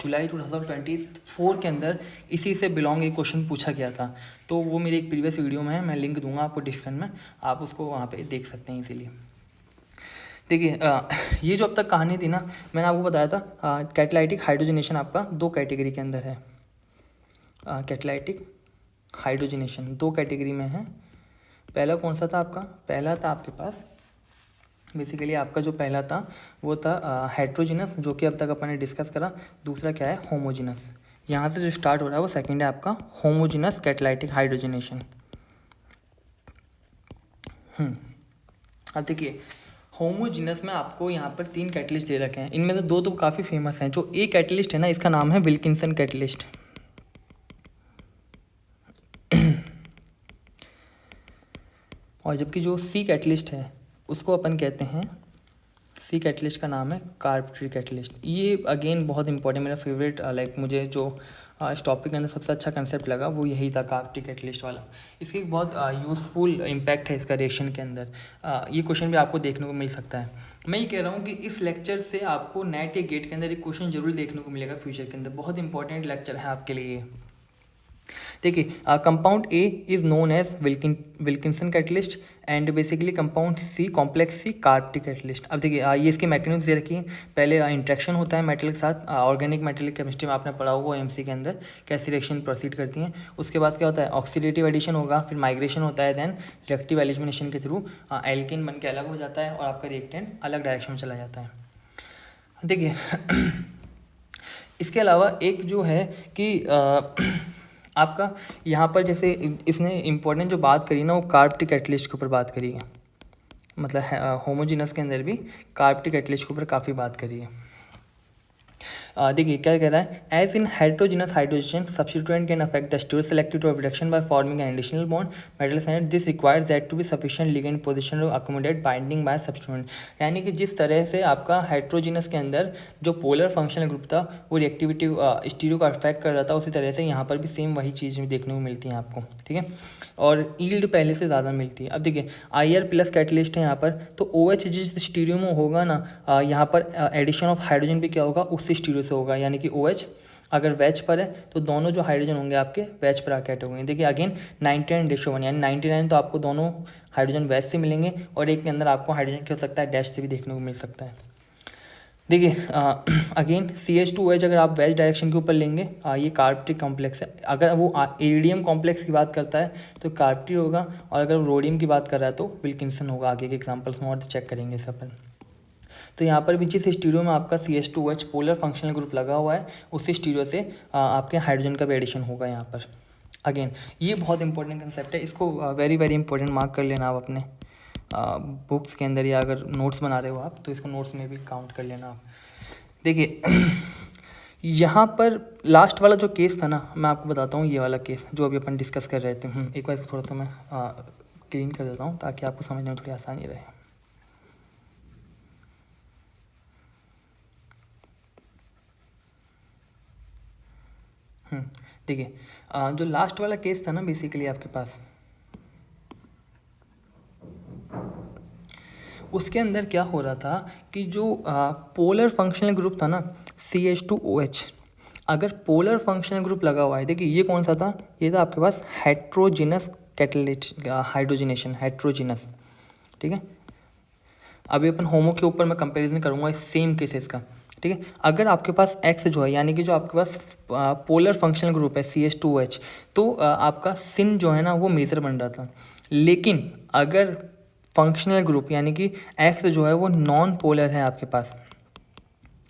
जुलाई 2024 के अंदर इसी से बिलोंग एक क्वेश्चन पूछा गया था। तो वो मेरी एक प्रीवियस वीडियो में है, मैं लिंक दूंगा आपको डिस्क्रिप्शन में, आप उसको वहाँ पे देख सकते हैं इसीलिए। देखिए ये जो अब तक कहानी थी ना, मैंने आपको बताया था कैटालाइटिक हाइड्रोजनेशन आपका दो कैटेगरी के अंदर है। कैटालाइटिक हाइड्रोजनेशन दो कैटेगरी में है। पहला कौन सा था आपका, पहला था आपके पास बेसिकली आपका जो पहला था वो था हेट्रोजिनस, जो कि अब तक अपन ने डिस्कस करा। दूसरा क्या है, होमोजिनस। यहाँ से जो स्टार्ट हो रहा है वो सेकंड है आपका होमोजिनस कैटालाइटिक हाइड्रोजनेशन। अब देखिए होमोजिनस में आपको यहाँ पर 3 कैटलिस्ट दे रखे हैं, इनमें से 2 तो काफ़ी फेमस हैं। जो ए कैटलिस्ट है ना, इसका नाम है विल्किंसन कैटलिस्ट। और जबकि जो सी कैटलिस्ट है उसको अपन कहते हैं, सी कैटलिस्ट का नाम है कार्बट्री कैटलिस्ट। ये अगेन बहुत इंपॉर्टेंट, मेरा फेवरेट मुझे जो इस टॉपिक के अंदर सबसे अच्छा कंसेप्ट लगा वो यही था, कार्बट्री कैटलिस्ट वाला। इसकी एक बहुत यूज़फुल इम्पैक्ट है इसका रिएक्शन के अंदर। ये क्वेश्चन भी आपको देखने को मिल सकता है। मैं ये कह रहा हूँ कि इस लेक्चर से आपको नेट या गेट के अंदर एक क्वेश्चन जरूर देखने को मिलेगा फ्यूचर के अंदर। बहुत इंपॉर्टेंट लेक्चर है आपके लिए। देखिए compound A is known as Wilkinson catalyst and basically compound C complex C Crabtree catalyst. अब देखिए ये इसकी मैकेनिज्म दे रखी है। पहले इंट्रैक्शन होता है मेटल के साथ, ऑर्गेनिक मेटेलिक केमिस्ट्री में आपने पढ़ा होगा एमसी के अंदर कैसी रिएक्शन प्रोसीड करती हैं। उसके बाद क्या होता है, ऑक्सीडेटिव एडिशन होगा, फिर माइग्रेशन होता है, देन रिएक्टिव एलिमिनेशन के थ्रू एल्केन बन के अलग हो जाता है और आपका रिएक्टेंट अलग डायरेक्शन में चला जाता है। देखिए इसके अलावा एक जो है कि आपका यहाँ पर जैसे इसने इम्पोर्टेंट जो बात करी ना, वो कार्बट्री कैटलिस्ट के ऊपर बात करी है। मतलब होमोजिनस के अंदर भी कार्बट्री कैटलिस्ट के ऊपर काफ़ी बात करी है। देखिए क्या कह रहा है, as in heterogeneous hydrogen substituent can affect the stereo selectivity of reduction by forming an additional bond metal side, this requires that to be sufficient ligand position to accommodate binding by substituent. यानी कि जिस तरह से आपका heterogeneous के अंदर जो polar functional group था वो रिएक्टिविटी स्टीरियो को अफेक्ट कर रहा था, उसी तरह से यहाँ पर भी सेम वही चीज़ देखने को मिलती है आपको। ठीक है, और ईल्ड पहले से ज़्यादा मिलती है। अब देखिए IR प्लस कैटलिस्ट है यहाँ पर, तो OH जिस स्टीरियो में होगा ना, यहाँ पर एडिशन ऑफ हाइड्रोजन भी क्या होगा, उसी स्टीरियो से होगा। यानी कि OH अगर वेज पर है तो दोनों जो हाइड्रोजन होंगे आपके वेज पर आके अटैक होंगे। देखिए अगेन 99:1 यानी 99 तो आपको दोनों हाइड्रोजन वेज से मिलेंगे और एक के अंदर आपको हाइड्रोजन क्या हो सकता है, डैश से भी देखने को मिल सकता है। देखिए अगेन CH2OH अगर आप वेज डायरेक्शन के ऊपर लेंगे, ये कार्बट्री कॉम्प्लेक्स है। अगर वो इरिडियम कॉम्प्लेक्स की बात करता है तो कार्बट्री होगा, और अगर रोडियम की बात कर रहा है तो विल्किंसन होगा। आगे के एग्जांपल्स में और चेक करेंगे इस अपन। तो यहाँ पर भी जिस स्टीरियो में आपका CH2OH पोलर फंक्शनल ग्रुप लगा हुआ है, उसी स्टीरियो से आपके हाइड्रोजन का भी एडिशन होगा यहाँ पर। अगेन ये बहुत इंपॉर्टेंट कंसेप्ट है, इसको वेरी वेरी इंपॉर्टेंट मार्क कर लेना आप अपने बुक्स के अंदर, या अगर नोट्स बना रहे हो आप तो इसको नोट्स में भी काउंट कर लेना आप। देखिए यहाँ पर लास्ट वाला जो केस था ना, मैं आपको बताता हूँ, ये वाला केस जो अभी अपन डिस्कस कर रहे थे। एक बार इसको थोड़ा सा मैं क्लीन कर देता हूँ ताकि आपको समझने में थोड़ी आसानी रहे। देखिए जो लास्ट वाला केस था ना, बेसिकली आपके पास उसके अंदर क्या हो रहा था कि जो पोलर फंक्शनल ग्रुप था ना CH2OH, अगर पोलर फंक्शनल ग्रुप लगा हुआ है, देखिए ये कौन सा था, ये था आपके पास हेट्रोजिनस कैटलिस्ट हाइड्रोजनेशन, हेट्रोजिनस। ठीक है, अभी अपन होमो के ऊपर मैं कंपैरिजन करूँगा सेम केसेस का। ठीक है। अगर आपके पास X जो है यानी कि जो आपके पास पोलर फंक्शनल ग्रुप है CH2OH, तो आपका सिन जो है ना वो मेजर बन रहा था। लेकिन अगर फंक्शनल ग्रुप यानी कि X जो है वो नॉन पोलर है आपके पास,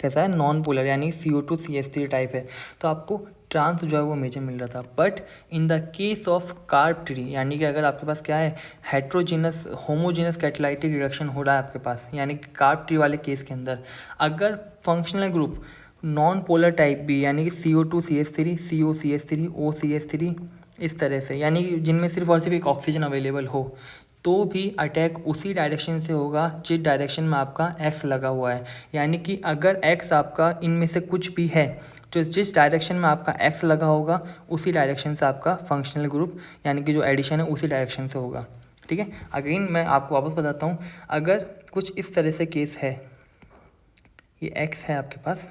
कैसा है, नॉन पोलर यानी CO2CH3 टाइप है, तो आपको ट्रांस जो है वो मेजर मिल रहा था। But in the case of carb tree यानी कि अगर आपके पास क्या है, हेट्रोजीनस होमोजीनस कैटालाइटिक रिडक्शन हो रहा है आपके पास, यानी कि कार्ब ट्री वाले केस के अंदर अगर functional group non polar type भी यानी कि CO2CH3 COCH3 OCH3 इस तरह से, यानी कि जिनमें सिर्फ और सिर्फ एक ऑक्सीजन अवेलेबल हो, तो भी अटैक उसी डायरेक्शन से होगा जिस डायरेक्शन में आपका X लगा हुआ है। यानी कि अगर X आपका इनमें से कुछ भी है, तो जिस डायरेक्शन में आपका X लगा होगा उसी डायरेक्शन से आपका फंक्शनल ग्रुप यानी कि जो एडिशन है उसी डायरेक्शन से होगा। ठीक है। अगेन मैं आपको वापस बताता हूँ, अगर कुछ इस तरह से केस है, ये X है आपके पास,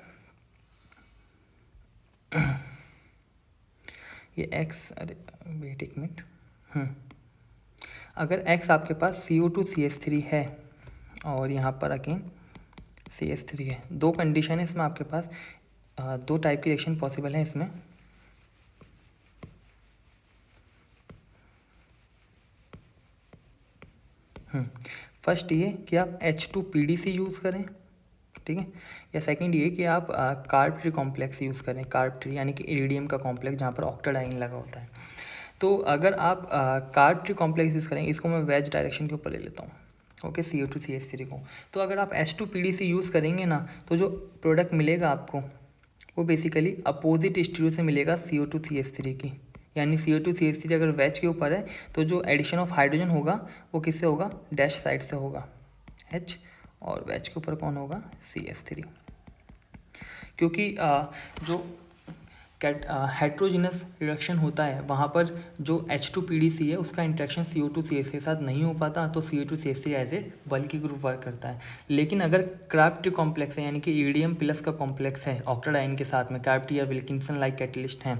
ये X, अरे वेट एक मिनट, अगर X आपके पास CO2CH3 है और यहाँ पर अगेन CH3 है, दो कंडीशन है इसमें आपके पास, दो टाइप की रिएक्शन पॉसिबल है इसमें। फर्स्ट ये कि आप H2PDC यूज़ करें, ठीक है, या सेकंड ये कि आप कार्ब ट्री कॉम्प्लेक्स यूज़ करें, कार्ब ट्री यानी कि इरिडियम का कॉम्प्लेक्स जहाँ पर ऑक्टेडाइन लगा होता है। तो अगर आप कार्ब ट्री कॉम्प्लेक्स यूज़ करें, इसको मैं वेज डायरेक्शन के ऊपर ले लेता हूँ, ओके, CO2CH3 को। तो अगर आप H2PDC यूज़ करेंगे ना, तो जो प्रोडक्ट मिलेगा आपको वो बेसिकली अपोजिट स्टीरियो से मिलेगा CO2CH3 की, यानी CO2CH3 अगर वेज के ऊपर है तो जो एडिशन ऑफ हाइड्रोजन होगा वो किससे होगा, डैश साइड से होगा H, और वेज के ऊपर कौन होगा, CH3। क्योंकि जो हेट्रोजिनस रिडक्शन होता है वहाँ पर जो H2PDC है उसका इंट्रैक्शन CO2CH के साथ नहीं हो पाता, तो CO2CH3 एज ए बल्कि ग्रुप वर्क करता है। लेकिन अगर कार्ब ट्री कॉम्प्लेक्स है यानी कि इरिडियम प्लस का कॉम्प्लेक्स है ऑक्टेडाइन के साथ में, कार्ब ट्री या विल्किंसन लाइक कैटलिस्ट हैं,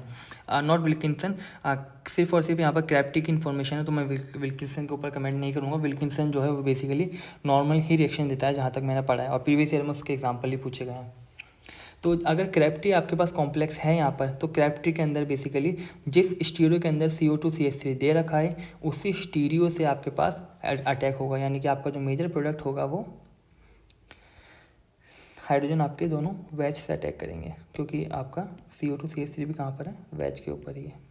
नॉट विल्किंसन, सिर्फ और सिर्फ यहाँ पर कार्ब ट्री की इन्फॉर्मेशन है, तो मैं विल्किंसन के ऊपर कमेंट नहीं करूँगा। विल्किंसन जो है वो बेसिकली नॉर्मल ही रिएक्शन देता है जहाँ तक मैंने पढ़ा है, और प्रीवियस ईयर में उसके एग्जाम्पल ही पूछे गए हैं। तो अगर क्रैब ट्री आपके पास कॉम्प्लेक्स है यहाँ पर, तो क्रैब ट्री के अंदर बेसिकली जिस स्टीरियो के अंदर CO2CH3 दे रखा है उसी स्टीरियो से आपके पास अटैक होगा, यानी कि आपका जो मेजर प्रोडक्ट होगा वो हाइड्रोजन आपके दोनों वेज से अटैक करेंगे, क्योंकि आपका CO2CH3 भी कहाँ पर है, वेज के ऊपर ही है।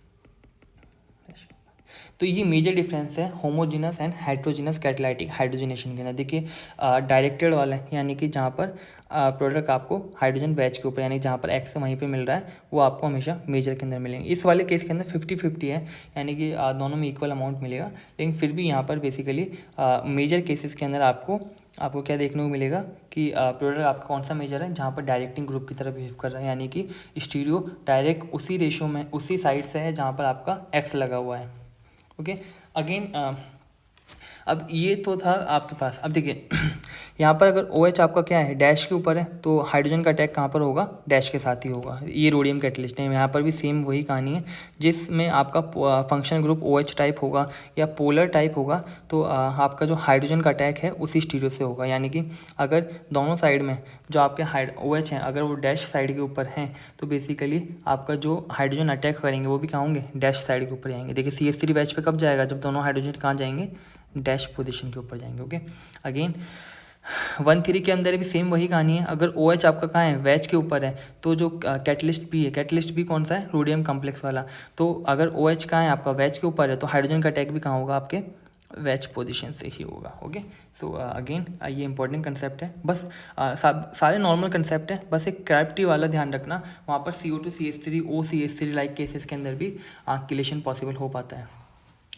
तो ये मेजर डिफरेंस है homogeneous and heterogeneous catalytic hydrogenation के अंदर। देखिए डायरेक्टेड वाला है, यानी कि जहाँ पर प्रोडक्ट आपको हाइड्रोजन वेज के ऊपर, यानी जहाँ पर एक्स वहीं पे मिल रहा है वो आपको हमेशा मेजर के अंदर मिलेंगे। इस वाले केस के अंदर 50-50 है, यानी कि दोनों में इक्वल अमाउंट मिलेगा। लेकिन फिर भी यहाँ पर बेसिकली मेजर केसेस के अंदर आपको क्या देखने को मिलेगा कि प्रोडक्ट आपका कौन सा मेजर है जहाँ पर डायरेक्टिंग ग्रुप की तरह बिहेव कर रहा है, यानी कि स्टीरियो डायरेक्ट उसी रेशो में उसी साइड से है जहाँ पर आपका एक्स लगा हुआ है। ओके, अगेन अब ये तो था आपके पास। अब देखिए यहाँ पर अगर OH आपका क्या है, डैश के ऊपर है, तो हाइड्रोजन का अटैक कहाँ पर होगा, डैश के साथ ही होगा। ये रोडियम कैटलिस्ट है, यहाँ पर भी सेम वही कहानी है, जिसमें आपका फंक्शनल ग्रुप OH टाइप होगा या पोलर टाइप होगा, तो आपका जो हाइड्रोजन का अटैक है उसी स्टीरियो से होगा। यानी कि अगर दोनों साइड में जो आपके OH हैं अगर वो डैश साइड के ऊपर हैं, तो बेसिकली आपका जो हाइड्रोजन अटैक करेंगे वो भी कहाँ होंगे, डैश साइड के ऊपर जाएंगे। देखिए CH3 बैच पे कब जाएगा, जब दोनों हाइड्रोजन कहाँ जाएंगे, डैश पोजीशन के ऊपर जाएंगे। ओके, अगेन 1-3 के अंदर भी सेम वही कहानी है। अगर OH आपका कहाँ है, वेज के ऊपर है, तो जो कैटलिस्ट भी है, कैटलिस्ट भी कौन सा है, रोडियम कॉम्प्लेक्स वाला, तो अगर OH कहाँ है आपका, वेज के ऊपर है, तो हाइड्रोजन का अटैक भी कहाँ होगा, आपके वेज पोजीशन से ही होगा। ओके, सो अगेन ये इंपॉर्टेंट कंसेप्ट है। बस सारे नॉर्मल कंसेप्ट है, बस एक क्रैब ट्री वाला ध्यान रखना, वहाँ पर CO2CH3 OCH3 लाइक केसेस के अंदर भी किलेशन पॉसिबल हो पाता है।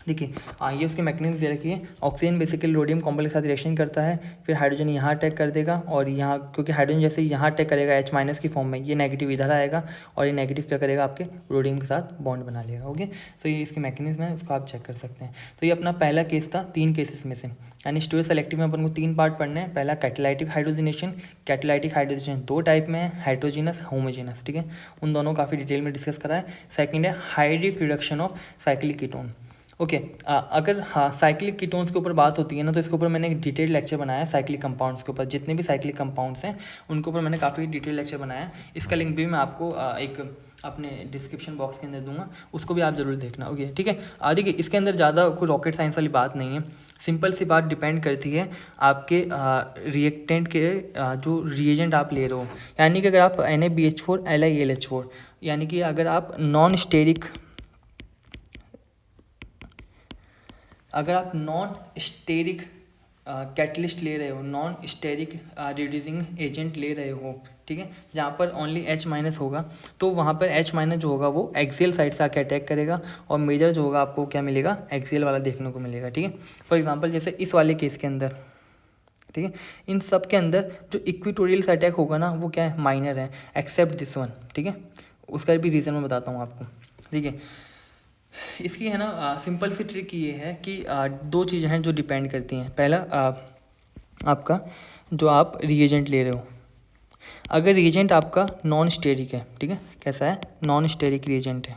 देखिए ये उसके मैकेनिज्म दे रखी है। ऑक्सीजन बेसिकली रोडियम कॉम्प्लेक्स के साथ रिएक्शन करता है, फिर हाइड्रोजन यहाँ अटैक कर देगा, और यहाँ क्योंकि हाइड्रोजन जैसे यहाँ अटैक करेगा H- की फॉर्म में, ये नेगेटिव इधर आएगा, और ये नेगेटिव क्या करेगा, आपके रोडियम के साथ बॉन्ड बना लेगा। ओके, तो ये इसके मैकेनिज्म है, उसको आप चेक कर सकते हैं। तो ये अपना पहला केस था 3 केसेस में से, यानी स्टीरियो सेलेक्टिव में अपन को 3 पार्ट पढ़ने हैं। पहला catalytic hydrogenation. Catalytic hydrogenation 2 type में है, हाइड्रोजिनस, होमोजेनस, ठीक है, उन दोनों काफ़ी डिटेल में डिस्कस करा है। सेकंड है hydric reduction of cyclic ketone. Okay अगर हाँ साइक्लिक कीटोन्स के ऊपर बात होती है ना, तो इसके ऊपर मैंने एक डिटेल लेक्चर बनाया है साइक्लिक कंपाउंड्स के ऊपर। जितने भी साइक्लिक कंपाउंड्स हैं उनके ऊपर मैंने काफ़ी डिटेल लेक्चर बनाया है। इसका लिंक भी मैं आपको एक अपने डिस्क्रिप्शन बॉक्स के अंदर दूंगा, उसको भी आप ज़रूर देखना। ओके ठीक है। देखिए इसके अंदर ज़्यादा कोई रॉकेट साइंस वाली बात नहीं है, सिंपल सी बात डिपेंड करती है आपके रिएक्टेंट के जो रिएजेंट आप ले रहे हो। यानी कि अगर आप NaBH4 LiAlH4 यानी कि अगर आप नॉन स्टेरिक कैटलिस्ट ले रहे हो, नॉन स्टेरिक रिड्यूसिंग एजेंट ले रहे हो, ठीक है, जहाँ पर ओनली H- होगा, तो वहाँ पर H- जो होगा वो एक्सियल साइड से आके अटैक करेगा और मेजर जो होगा आपको क्या मिलेगा, एक्सियल वाला देखने को मिलेगा। ठीक है, फॉर एग्जांपल जैसे इस वाले केस के अंदर, ठीक है, इन सब के अंदर जो इक्वेटोरियल से अटैक होगा ना वो क्या है, माइनर है, एक्सेप्ट दिस वन। ठीक है, उसका भी रीज़न मैं बताता हूँ आपको। ठीक है, इसकी है ना सिंपल सी ट्रिक ये है कि दो चीज़ें हैं जो डिपेंड करती हैं। पहला आपका जो आप रिएजेंट ले रहे हो, अगर रिएजेंट आपका नॉन स्टेरिक है, ठीक है, कैसा है, नॉन स्टेरिक रिएजेंट है।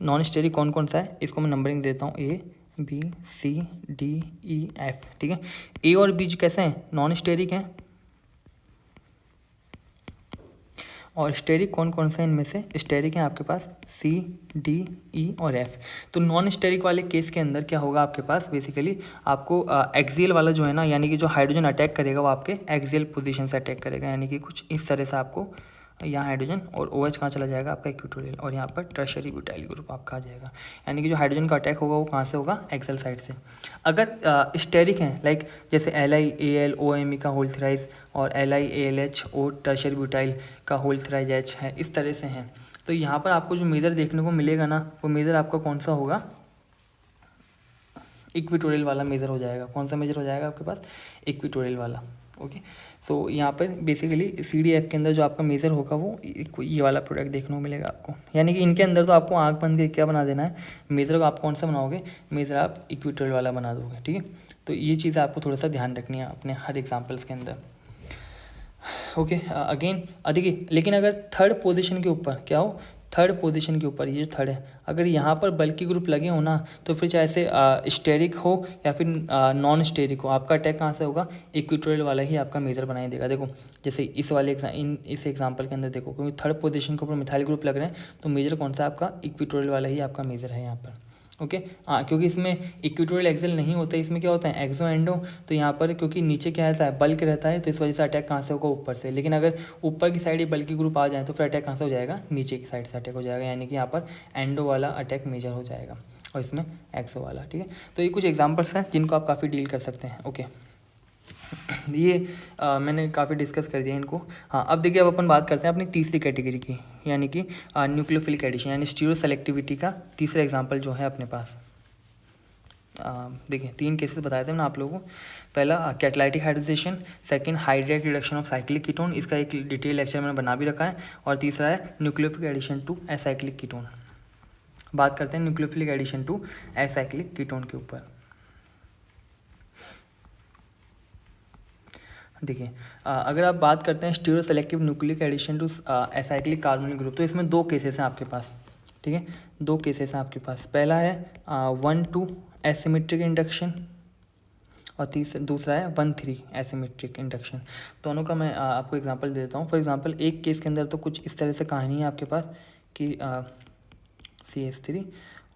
नॉन स्टेरिक कौन कौन सा है, इसको मैं नंबरिंग देता हूँ, ABCDEF। ठीक है, ए और बी कैसे हैं, नॉन स्टेरिक हैं। और स्टेरिक कौन कौन सा है इनमें से, स्टेरिक है आपके पास C, D, E और F। तो नॉन स्टेरिक वाले केस के अंदर क्या होगा आपके पास, बेसिकली आपको एक्सियल वाला जो है ना, यानी कि जो हाइड्रोजन अटैक करेगा वो आपके एक्सियल पोजीशन से अटैक करेगा, यानी कि कुछ इस तरह से आपको यहाँ हाइड्रोजन और OH कहाँ चला जाएगा आपका, इक्वेटोरियल, और यहाँ पर टर्शियरी ब्यूटाइल ग्रुप आपका आ जाएगा। यानी कि जो हाइड्रोजन का अटैक होगा वो कहाँ से होगा, एक्सेल साइड से। अगर स्टेरिक हैं, लाइक जैसे LiAlOMe का होल थ्राइज और LiAlH और टर्शियरी ब्यूटाइल का होल थ्राइज H है, इस तरह से हैं, तो यहाँ पर आपको जो मेजर देखने को मिलेगा ना, वो मेजर आपका कौन सा होगा, इक्वेटोरियल वाला मेजर हो जाएगा। कौन सा मेजर हो जाएगा आपके पास, इक्वेटोरियल वाला। ओके, सो यहाँ पर बेसिकली CDF के अंदर जो आपका मेजर होगा वो ये वाला प्रोडक्ट देखने को मिलेगा आपको। यानी कि इनके अंदर तो आपको आंख बंद करके क्या बना देना है, मेजर को आप कौन सा बनाओगे, मेजर आप इक्वेटोरियल वाला बना दोगे। ठीक है, तो ये चीज़ आपको थोड़ा सा ध्यान रखनी है अपने हर एग्जाम्पल्स के अंदर। ओके अगेन देखिए, लेकिन अगर थर्ड पोजीशन के ऊपर क्या हो, थर्ड पोजीशन के ऊपर ये जो थर्ड है, अगर यहाँ पर बल्कि ग्रुप लगे हो ना, तो फिर चाहे से स्टेरिक हो या फिर नॉन स्टेरिक हो, आपका अटैक कहाँ से होगा, इक्वेटोरियल वाला ही आपका मेजर बनाई देगा। देखो जैसे इस वाले इस एग्जांपल के अंदर देखो, क्योंकि थर्ड पोजीशन के ऊपर मिथाइल ग्रुप लग रहे हैं, तो मेजर कौन सा आपका, इक्वेटोरियल वाला ही आपका मेजर है यहाँ पर। ओके क्योंकि इसमें इक्वेटोरियल एक्सेल नहीं होता है, इसमें क्या होता है, एक्सो एंडो। तो यहाँ पर क्योंकि नीचे क्या रहता है, बल्क रहता है, तो इस वजह से अटैक कहाँ से होगा, ऊपर से। लेकिन अगर ऊपर की साइड ये बल्कि ग्रुप आ जाए तो फिर अटैक कहाँ से हो जाएगा, नीचे की साइड से अटैक हो जाएगा, यानी कि यहाँ पर एंडो वाला अटैक मेजर हो जाएगा और इसमें एक्सो वाला। ठीक है, तो ये कुछ एग्जाम्पल्स हैं जिनको आप काफ़ी डील कर सकते हैं। ओके ये मैंने काफ़ी डिस्कस कर दिया इनको। हाँ, अब देखिए, अब अपन बात करते हैं अपनी तीसरी कैटेगरी की, यानी कि न्यूक्लियोफिलिक एडिशन, यानी स्टीरियो सेलेक्टिविटी का तीसरा एग्जांपल जो है अपने पास। देखिए 3 केसेस बताए थे मैंने आप लोगों को। पहला catalytic hydrogenation, second hydride reduction of cyclic ketone, इसका एक डिटेल लेक्चर मैंने बना भी रखा है, और तीसरा है nucleophilic addition to acyclic ketone. बात करते हैं nucleophilic addition to acyclic ketone के ऊपर। देखिए अगर आप बात करते हैं stereo selective nucleic addition to acyclic carbonyl group, तो इसमें 2 केसेस हैं आपके पास। ठीक है, 2 केसेस हैं आपके पास। पहला है 1-2 एसिमेट्रिक इंडक्शन और दूसरा है 1-3 एसिमेट्रिक इंडक्शन। दोनों का मैं आपको एग्जांपल दे देता हूँ। फॉर एग्जांपल एक केस के अंदर तो कुछ इस तरह से कहानी है आपके पास कि CH3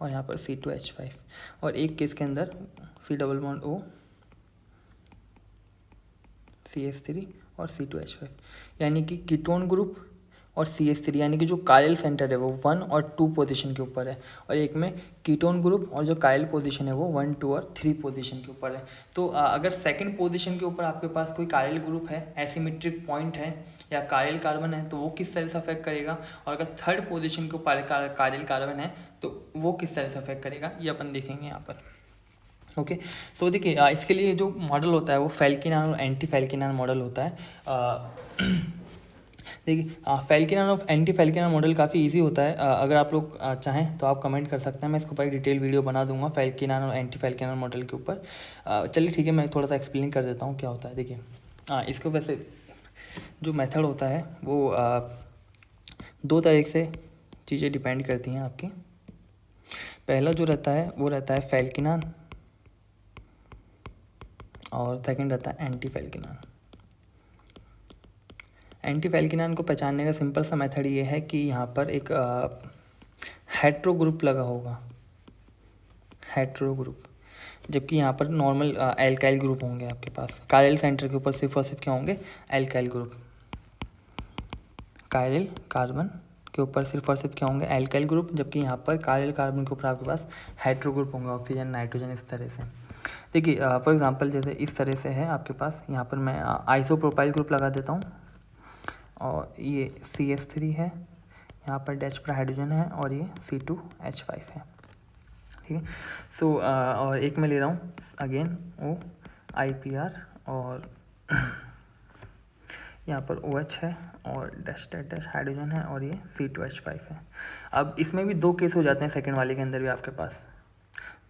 और यहाँ पर C2H5, और एक केस के अंदर C+O CH3 और C2H5, यानी कि कीटोन ग्रुप और CH3, यानी कि जो कायल सेंटर है वो 1 और 2 पोजीशन के ऊपर है, और एक में कीटोन ग्रुप और जो कायल पोजीशन है वो 1, 2 और 3 पोजीशन के ऊपर है। तो अगर सेकंड पोजीशन के ऊपर आपके पास कोई कायल ग्रुप है, एसिमेट्रिक पॉइंट है या कायल कार्बन है, तो वो किस तरह से अफेक्ट करेगा, और अगर थर्ड पोजीशन के ऊपर कायल कार्बन है तो वो किस तरह से अफेक्ट करेगा, ये अपन देखेंगे यहाँ पर। ओके, सो देखिए इसके लिए जो मॉडल होता है वो फेल्किनान और एंटी फेल्किनान मॉडल होता है। देखिए फेल्किनान और एंटी फेल्किनान मॉडल काफ़ी इजी होता है। अगर आप लोग चाहें तो आप कमेंट कर सकते हैं, मैं इसके ऊपर एक डिटेल वीडियो बना दूंगा फेल्किनान और एंटी फेल्किनान मॉडल के ऊपर। चलिए ठीक है, मैं थोड़ा सा एक्सप्लेन कर देता हूँ क्या होता है। देखिए इसको वैसे जो मेथड होता है वो 2 तरह से चीज़ें डिपेंड करती हैं आपकी। पहला जो रहता है वो रहता है फैल्किनान और सेकंड रहता है एंटी फैल्किनान। एंटी फैल्किनान को पहचानने का सिंपल सा मेथड ये है कि यहाँ पर एक हेट्रो ग्रुप लगा होगा, हेट्रो ग्रुप, जबकि यहाँ पर नॉर्मल एल्काइल ग्रुप होंगे आपके पास। कायरल सेंटर के ऊपर सिर्फ और सिर्फ क्या होंगे, एल्काइल ग्रुप। कायरल कार्बन के ऊपर सिर्फ और सिर्फ क्या होंगे, एल्काइल ग्रुप, जबकि यहाँ पर कायरल कार्बन के ऊपर आपके पास हेट्रो ग्रुप होंगे, ऑक्सीजन नाइट्रोजन इस तरह से। देखिए फॉर एग्जांपल जैसे इस तरह से है आपके पास, यहाँ पर मैं आइसोप्रोपाइल ग्रुप लगा देता हूँ और ये CH3 है, यहाँ पर डैश पर हाइड्रोजन है और ये C2H5 है, ठीक है। सो और एक मैं ले रहा हूँ अगेन OIPR और यहाँ पर OH है और डैश डैश डैश हाइड्रोजन है और ये C2H5 है। अब इसमें भी 2 केस हो जाते हैं सेकंड वाले के अंदर भी आपके पास।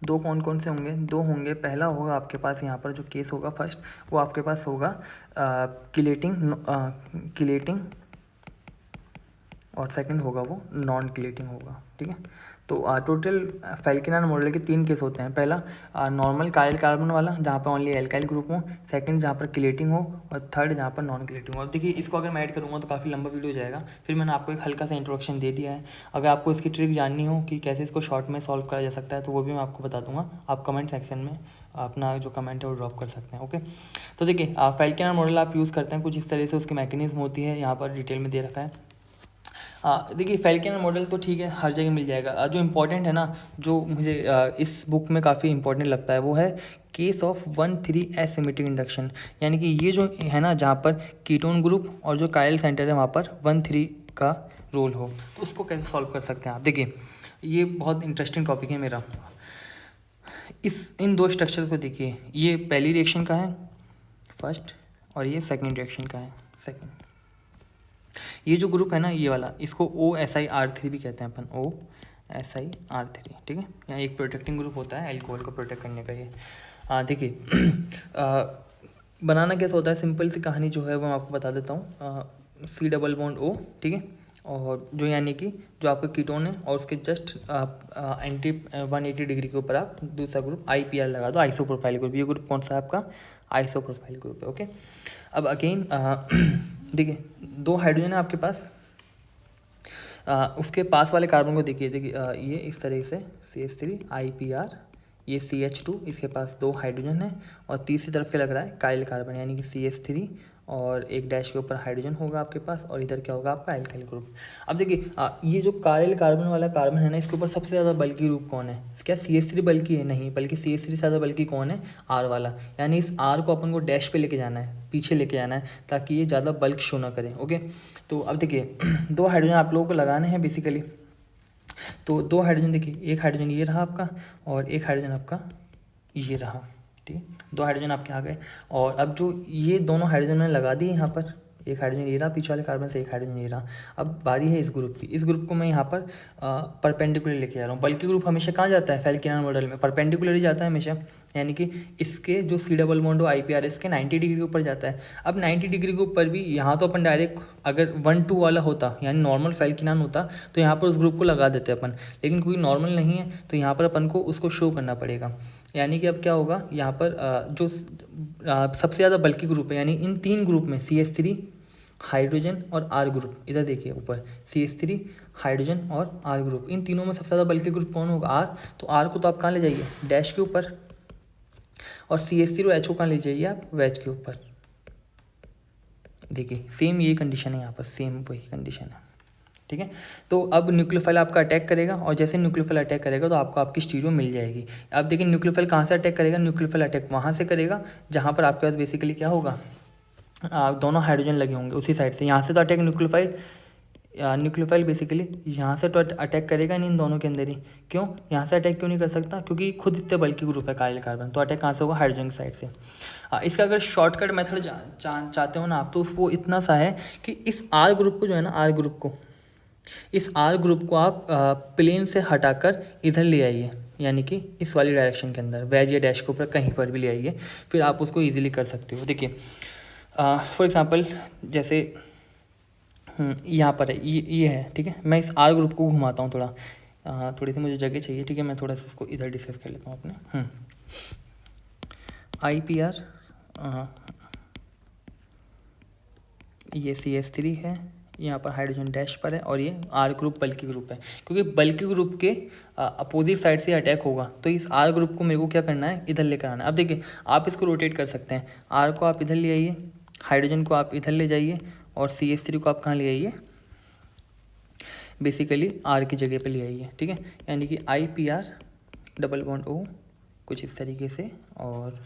2 कौन कौन से होंगे, 2 होंगे। पहला होगा आपके पास यहाँ पर जो केस होगा फर्स्ट, वो आपके पास होगा किलेटिंग और सेकंड होगा वो नॉन किलेटिंग होगा, ठीक है। तो टोटल फैल्किनान मॉडल के 3 केस होते हैं। पहला नॉर्मल कायल कार्बन वाला जहाँ पर ओनली एल्काइल ग्रुप हो, सेकंड जहाँ पर किलेटिंग हो और थर्ड जहाँ पर नॉन किलेटिंग हो। अब देखिए इसको अगर मैं ऐड करूँगा तो काफ़ी लंबा वीडियो हो जाएगा, फिर मैंने आपको एक हल्का सा इंट्रोडक्शन दे दिया है। अगर आपको इसकी ट्रिक जाननी हो कि कैसे इसको शॉर्ट में सॉल्व करा जा सकता है तो वो भी मैं आपको बता दूंगा। आप कमेंट सेक्शन में अपना जो कमेंट है वो ड्रॉप कर सकते हैं, ओके। तो देखिए फैल्किनान मॉडल आप यूज़ करते हैं, कुछ इस तरह से उसकी मैकेनिज्म होती है, यहाँ पर डिटेल में दे रखा है। देखिए फैल्किनान मॉडल तो ठीक है हर जगह मिल जाएगा। जो इम्पोर्टेंट है ना, जो मुझे इस बुक में काफ़ी इंपॉर्टेंट लगता है वो है केस ऑफ 1,3 एसिमेट्रिक इंडक्शन। यानी कि ये जो है ना, जहाँ पर कीटोन ग्रुप और जो कायल सेंटर है वहाँ पर 1,3 का रोल हो, तो उसको कैसे सॉल्व कर सकते हैं आप। देखिए ये बहुत इंटरेस्टिंग टॉपिक है मेरा। इन 2 स्ट्रक्चर को देखिए, ये पहली रिएक्शन का है फर्स्ट और ये सेकेंड रिएक्शन का है सेकेंड। ये जो ग्रुप है ना ये वाला, इसको OSIR3 भी कहते हैं अपन, OSIR3, ठीक है। यहाँ एक प्रोटेक्टिंग ग्रुप होता है एल्कोहल को प्रोटेक्ट करने का। ये देखिए बनाना कैसा होता है, सिंपल सी कहानी जो है वो मैं आपको बता देता हूँ। C डबल बॉन्ड O, ठीक है, और जो यानी कि जो आपका कीटोन है और उसके जस्ट एंटी 180 डिग्री के ऊपर आप दूसरा ग्रुप IPR लगा दो, आइसोप्रोपाइल ग्रुप। ये ग्रुप कौन सा है आपका, आइसोप्रोपाइल ग्रुप है, ओके। अब अगेन देखिए 2 हाइड्रोजन है आपके पास, उसके पास वाले कार्बन को देखिए ये इस तरह से CH3 IPR, ये CH2, इसके पास 2 हाइड्रोजन है और तीसरी तरफ क्या लग रहा है, कायल कार्बन, यानी कि CH3 और एक डैश के ऊपर हाइड्रोजन होगा आपके पास और इधर क्या होगा आपका एल्काइल ग्रुप। अब देखिए ये जो कायल कार्बन वाला कार्बन है ना, इसके ऊपर सबसे ज़्यादा बल्कि ग्रुप कौन है, क्या CH3 बल्कि है, नहीं, बल्कि CH3 से ज़्यादा बल्कि कौन है, R वाला। यानी इस R को अपन को डैश पे लेके जाना है, पीछे लेके जाना है, ताकि ये ज़्यादा बल्क शो ना करें, ओके। तो अब देखिए 2 हाइड्रोजन आप लोगों को लगाने हैं बेसिकली। तो 2 हाइड्रोजन देखिए, एक हाइड्रोजन ये रहा आपका और एक हाइड्रोजन आपका ये रहा, ठीक है। 2 हाइड्रोजन आपके आ गए और अब जो ये दोनों हाइड्रोजन मैंने लगा दिए यहाँ पर, एक हाइड्रोजन ये रहा पीछे वाले कार्बन से, एक हाइड्रोजन ये रहा। अब बारी है इस ग्रुप की। इस ग्रुप को मैं यहाँ पर परपेंडिकुलर लेके जा रहा हूँ। बल्कि ग्रुप हमेशा कहाँ जाता है फैल्किनान मॉडल में, परपेंडिकुलर ही जाता है हमेशा, यानी कि इसके जो C डबल बॉन्ड हो IPR इसके 90 डिग्री के ऊपर जाता है। अब 90 डिग्री के ऊपर भी यहाँ तो अपन डायरेक्ट अगर 1-2 वाला होता, यानी नॉर्मल फैल्किनान होता, तो यहाँ पर उस ग्रुप को लगा देते अपन, लेकिन कोई नॉर्मल नहीं है तो यहाँ पर अपन को उसको शो करना पड़ेगा। यानी कि अब क्या होगा, यहाँ पर जो सबसे ज़्यादा बल्कि ग्रुप है, यानी इन 3 ग्रुप में CH3 हाइड्रोजन और R ग्रुप, इधर देखिए ऊपर CH3 हाइड्रोजन और R ग्रुप, इन तीनों में सबसे ज़्यादा बल्कि ग्रुप कौन होगा, R। तो R को तो आप कहाँ ले जाइए, डैश के ऊपर, और CH3 और HO कहाँ ले जाइए आप, वेज के ऊपर। देखिए सेम ये कंडीशन है यहाँ पर, सेम वही कंडीशन है, ठीक है। तो अब न्यूक्लियोफाइल आपका अटैक करेगा और जैसे न्यूक्लियोफाइल अटैक करेगा तो आपको आपकी स्टीरियो मिल जाएगी। अब देखिए न्यूक्लियोफाइल कहाँ से अटैक करेगा, न्यूक्लियोफाइल अटैक वहाँ से करेगा जहाँ पर आपके पास बेसिकली क्या होगा, दोनों हाइड्रोजन लगे होंगे उसी साइड से। यहाँ से तो अटैक न्यूक्लियोफाइल बेसिकली यहाँ से तो अटैक करेगा नहीं इन दोनों के अंदर ही। क्यों, यहाँ से अटैक क्यों नहीं कर सकता, क्योंकि खुद इतने बल्कि ग्रुप है कायल कार्बन, तो अटैक कहाँ से होगा, हाइड्रोजन की साइड से। इसका अगर शॉर्टकट मेथड चाहते हो ना आप, तो वो इतना सा है कि इस R ग्रुप को जो है ना, इस R ग्रुप को आप प्लेन से हटाकर इधर ले आइए, यानी कि इस वाली डायरेक्शन के अंदर, वेज या डैश के ऊपर कहीं पर भी ले आइए, फिर आप उसको ईजिली कर सकते हो। देखिए फॉर एग्जांपल जैसे यहाँ पर है, ये है, ठीक है। मैं इस R ग्रुप को घुमाता हूँ थोड़ा, थोड़ी सी मुझे जगह चाहिए, ठीक है, मैं थोड़ा सा इसको इधर डिस्कस कर लेता हूँ अपने। IPR, ये CH3 है, यहाँ पर हाइड्रोजन डैश पर है, और ये R ग्रुप बल्कि ग्रुप है, क्योंकि बल्कि ग्रुप के अपोजिट साइड से अटैक होगा, तो इस R ग्रुप को मेरे को क्या करना है, इधर लेकर आना है। अब देखिए आप इसको रोटेट कर सकते हैं, R को आप इधर ले आइए, हाइड्रोजन को आप इधर ले जाइए, और CH3 को आप कहाँ ले आइए, बेसिकली R की जगह पे ले आइए, ठीक है। यानी कि IPR डबल बॉन्ड O कुछ इस तरीके से, और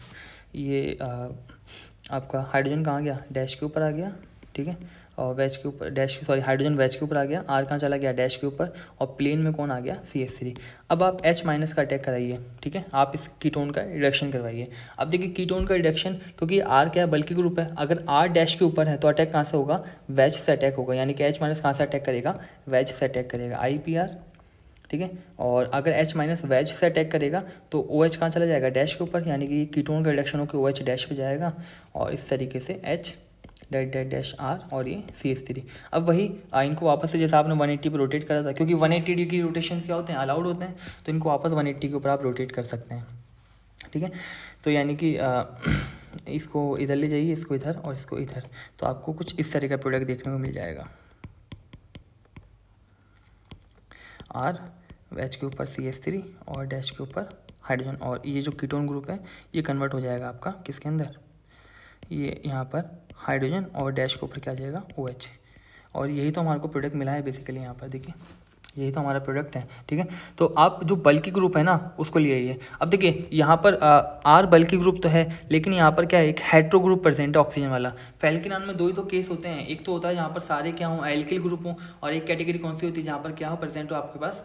ये आपका हाइड्रोजन कहाँ गया, डैश के ऊपर आ गया, ठीक है, और वैज के ऊपर हाइड्रोजन वैज के ऊपर आ गया, R कहाँ चला गया, डैश के ऊपर, और प्लेन में कौन आ गया, CH3। अब आप H माइनस का अटैक कराइए, ठीक है, आप इस कीटोन का रिडक्शन करवाइए। अब देखिए कीटोन का रिडक्शन, क्योंकि R क्या है, बल्कि ग्रुप है, अगर R डैश के ऊपर है तो अटैक कहाँ से होगा, वैज से अटैक होगा, यानी कि H माइनस कहाँ से अटैक करेगा, वैज से अटैक करेगा, IPR, ठीक है। और अगर H माइनस वैज से अटैक करेगा तो OH कहाँ चला जाएगा, डैश के ऊपर, यानी कि कीटोन का रिडक्शन होकर OH डैश पे जाएगा, और इस तरीके से H that that dash R और ये CH3। अब वही इनको वापस से जैसा आपने 180 पे रोटेट करा था, क्योंकि 180 डिग्री की रोटेशन क्या होते हैं, अलाउड होते हैं, तो इनको वापस 180 के ऊपर आप रोटेट कर सकते हैं, ठीक है। तो यानी कि इसको इधर ले जाइए, इसको इधर और इसको इधर, तो आपको कुछ इस तरह का प्रोडक्ट देखने को मिल जाएगा। R वैच के ऊपर CH3 और डैश के ऊपर हाइड्रोजन, और ये जो कीटोन ग्रुप है ये कन्वर्ट हो जाएगा आपका किसके अंदर, ये यहाँ पर हाइड्रोजन, और डैश के ऊपर क्या आ जाएगा, OH। और यही तो हमारे को प्रोडक्ट मिला है बेसिकली, यहाँ पर देखिए यही तो हमारा प्रोडक्ट है, ठीक है। तो आप जो बल्कि ग्रुप है ना उसको ले आइए। अब देखिए यहाँ पर R बल्कि ग्रुप तो है, लेकिन यहाँ पर क्या है, एक हेट्रो ग्रुप प्रेजेंट है ऑक्सीजन वाला। फैल्किनान में दो ही तो केस होते हैं, एक तो होता है जहाँ पर सारे क्या हों, एल्किल ग्रुप हों, और एक कैटेगरी कौन सी होती है जहाँ पर क्या हो प्रेजेंट हो, आपके पास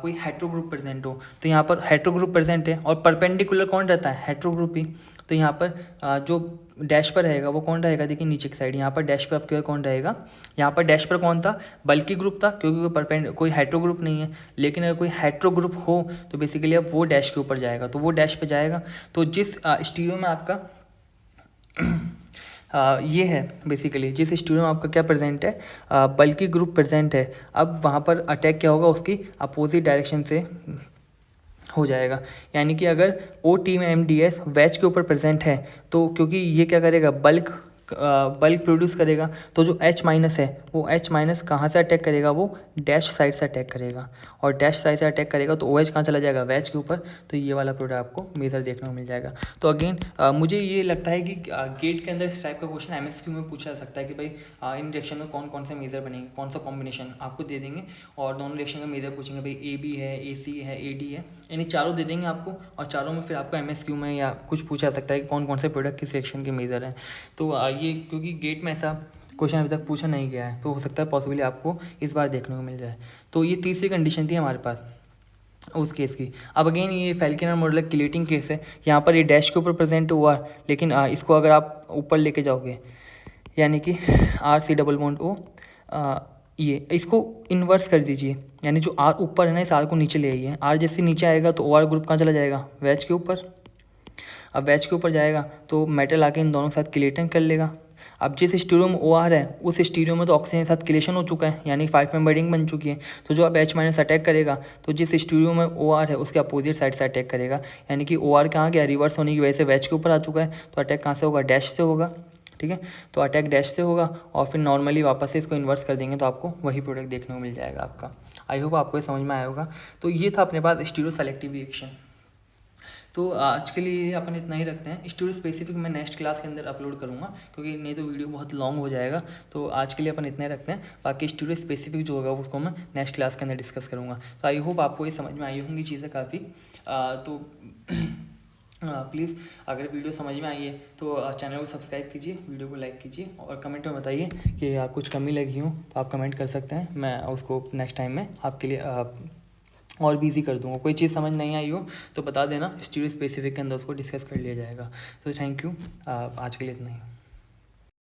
कोई हेट्रो ग्रुप प्रेजेंट हो। तो यहाँ पर हेट्रो ग्रुप प्रेजेंट है, और परपेंडिकुलर कौन रहता है, हेट्रो ग्रुप ही। तो यहाँ पर जो डैश पर रहेगा वो कौन रहेगा, देखिए नीचे की साइड, यहाँ पर डैश पर आपके कौन रहेगा, यहाँ पर डैश पर कौन था, बल्कि ग्रुप था, क्योंकि कोई हेट्रो ग्रुप नहीं है। लेकिन अगर कोई हेट्रो ग्रुप हो तो बेसिकली अब वो डैश के ऊपर जाएगा, तो वो डैश पे जाएगा। तो जिस स्टीरियो में आपका ये है बेसिकली, जिस स्टीरियो में आपका क्या प्रेजेंट है, बल्कि ग्रुप प्रेजेंट है, अब वहाँ पर अटैक क्या होगा, उसकी अपोजिट डायरेक्शन से हो जाएगा। यानी कि अगर OT में MDS वैच के ऊपर प्रेजेंट है, तो क्योंकि ये क्या करेगा, बल्क प्रोड्यूस करेगा, तो जो H माइनस है वो H माइनस कहाँ से अटैक करेगा, वो डैश साइड से अटैक करेगा, और डैश साइड से अटैक करेगा तो OH कहाँ चला जाएगा, वैच के ऊपर। तो ये वाला प्रोडक्ट आपको मेजर देखने को मिल जाएगा। तो अगेन मुझे ये लगता है कि गेट के अंदर इस टाइप का क्वेश्चन MSQ में पूछा जा सकता है कि भाई इन रिएक्शन में कौन कौन से मेजर बनेंगे, कौन सा कॉम्बिनेशन आपको दे देंगे, और दोनों रिएक्शन का मेजर पूछेंगे, भाई AB है, AC है, AD है, यानी चारों दे देंगे आपको, और चारों में फिर आपको MSQ में या कुछ पूछा जा सकता है कि कौन कौन से प्रोडक्ट किस रिएक्शन के मेजर हैं। तो ये क्योंकि गेट में ऐसा क्वेश्चन अभी तक पूछा नहीं गया है, तो हो सकता है पॉसिबली आपको इस बार देखने को मिल जाए। तो ये तीसरी कंडीशन थी हमारे पास उस केस की। अब अगेन ये फैल्किनर मॉडल किलेटिंग केस है, यहाँ पर ये डैश के ऊपर प्रेजेंट हुआ, लेकिन इसको अगर आप ऊपर लेके जाओगे, यानी कि RC डबल बॉन्ड O, ये इसको इन्वर्स कर दीजिए, यानी जो R ऊपर है ना, इस R को नीचे ले आइए। R जैसे नीचे आएगा तो OR ग्रुप कहाँ चला जाएगा, वैच के ऊपर। अब वैच के ऊपर जाएगा तो मेटल आके इन दोनों के साथ किलेटिंग कर लेगा। अब जिस स्टीरियो में OR है उस स्टीरियो में तो ऑक्सीजन के साथ किलेशन हो चुका है, यानी 5 मेंबर रिंग बन चुकी है। तो जो अब H माइनस अटैक करेगा, तो जिस स्टीरियो में OR है उसके अपोजिट साइड से अटैक करेगा, यानी कि OR कहाँ गया, रिवर्स होने की वजह से वैच के ऊपर आ चुका है, तो अटैक कहाँ से होगा, डैश से होगा, ठीक है। तो अटैक डैश से होगा, और फिर नॉर्मली वापस से इसको इन्वर्स कर देंगे तो आपको वही प्रोडक्ट देखने को मिल जाएगा आपका। आई होप आपको ये समझ में आया होगा। तो ये था अपने पास स्टीरियो सेलेक्टिव रिएक्शन। तो आज के लिए अपन इतना ही रखते हैं। स्टीरियो स्पेसिफिक मैं नेक्स्ट क्लास के अंदर अपलोड करूँगा, क्योंकि नहीं तो वीडियो बहुत लॉन्ग हो जाएगा। तो आज के लिए अपन इतना ही रखते हैं, बाकी स्टीरियो स्पेसिफिक जो होगा उसको मैं नेक्स्ट क्लास के अंदर डिस्कस करूँगा। तो आई होप आपको ये समझ में आई होंगी चीज़ें काफ़ी। तो प्लीज़ अगर वीडियो समझ में आई है तो चैनल को सब्सक्राइब कीजिए, वीडियो को लाइक कीजिए, और कमेंट में बताइए कि आप कुछ कमी लगी हो तो आप कमेंट कर सकते हैं, मैं उसको नेक्स्ट टाइम में आपके लिए और भी ईजी कर दूँगा। कोई चीज़ समझ नहीं आई हो तो बता देना, स्टीरियो स्पेसिफिक के अंदर उसको डिस्कस कर लिया जाएगा। तो थैंक यू, आज के लिए इतना ही।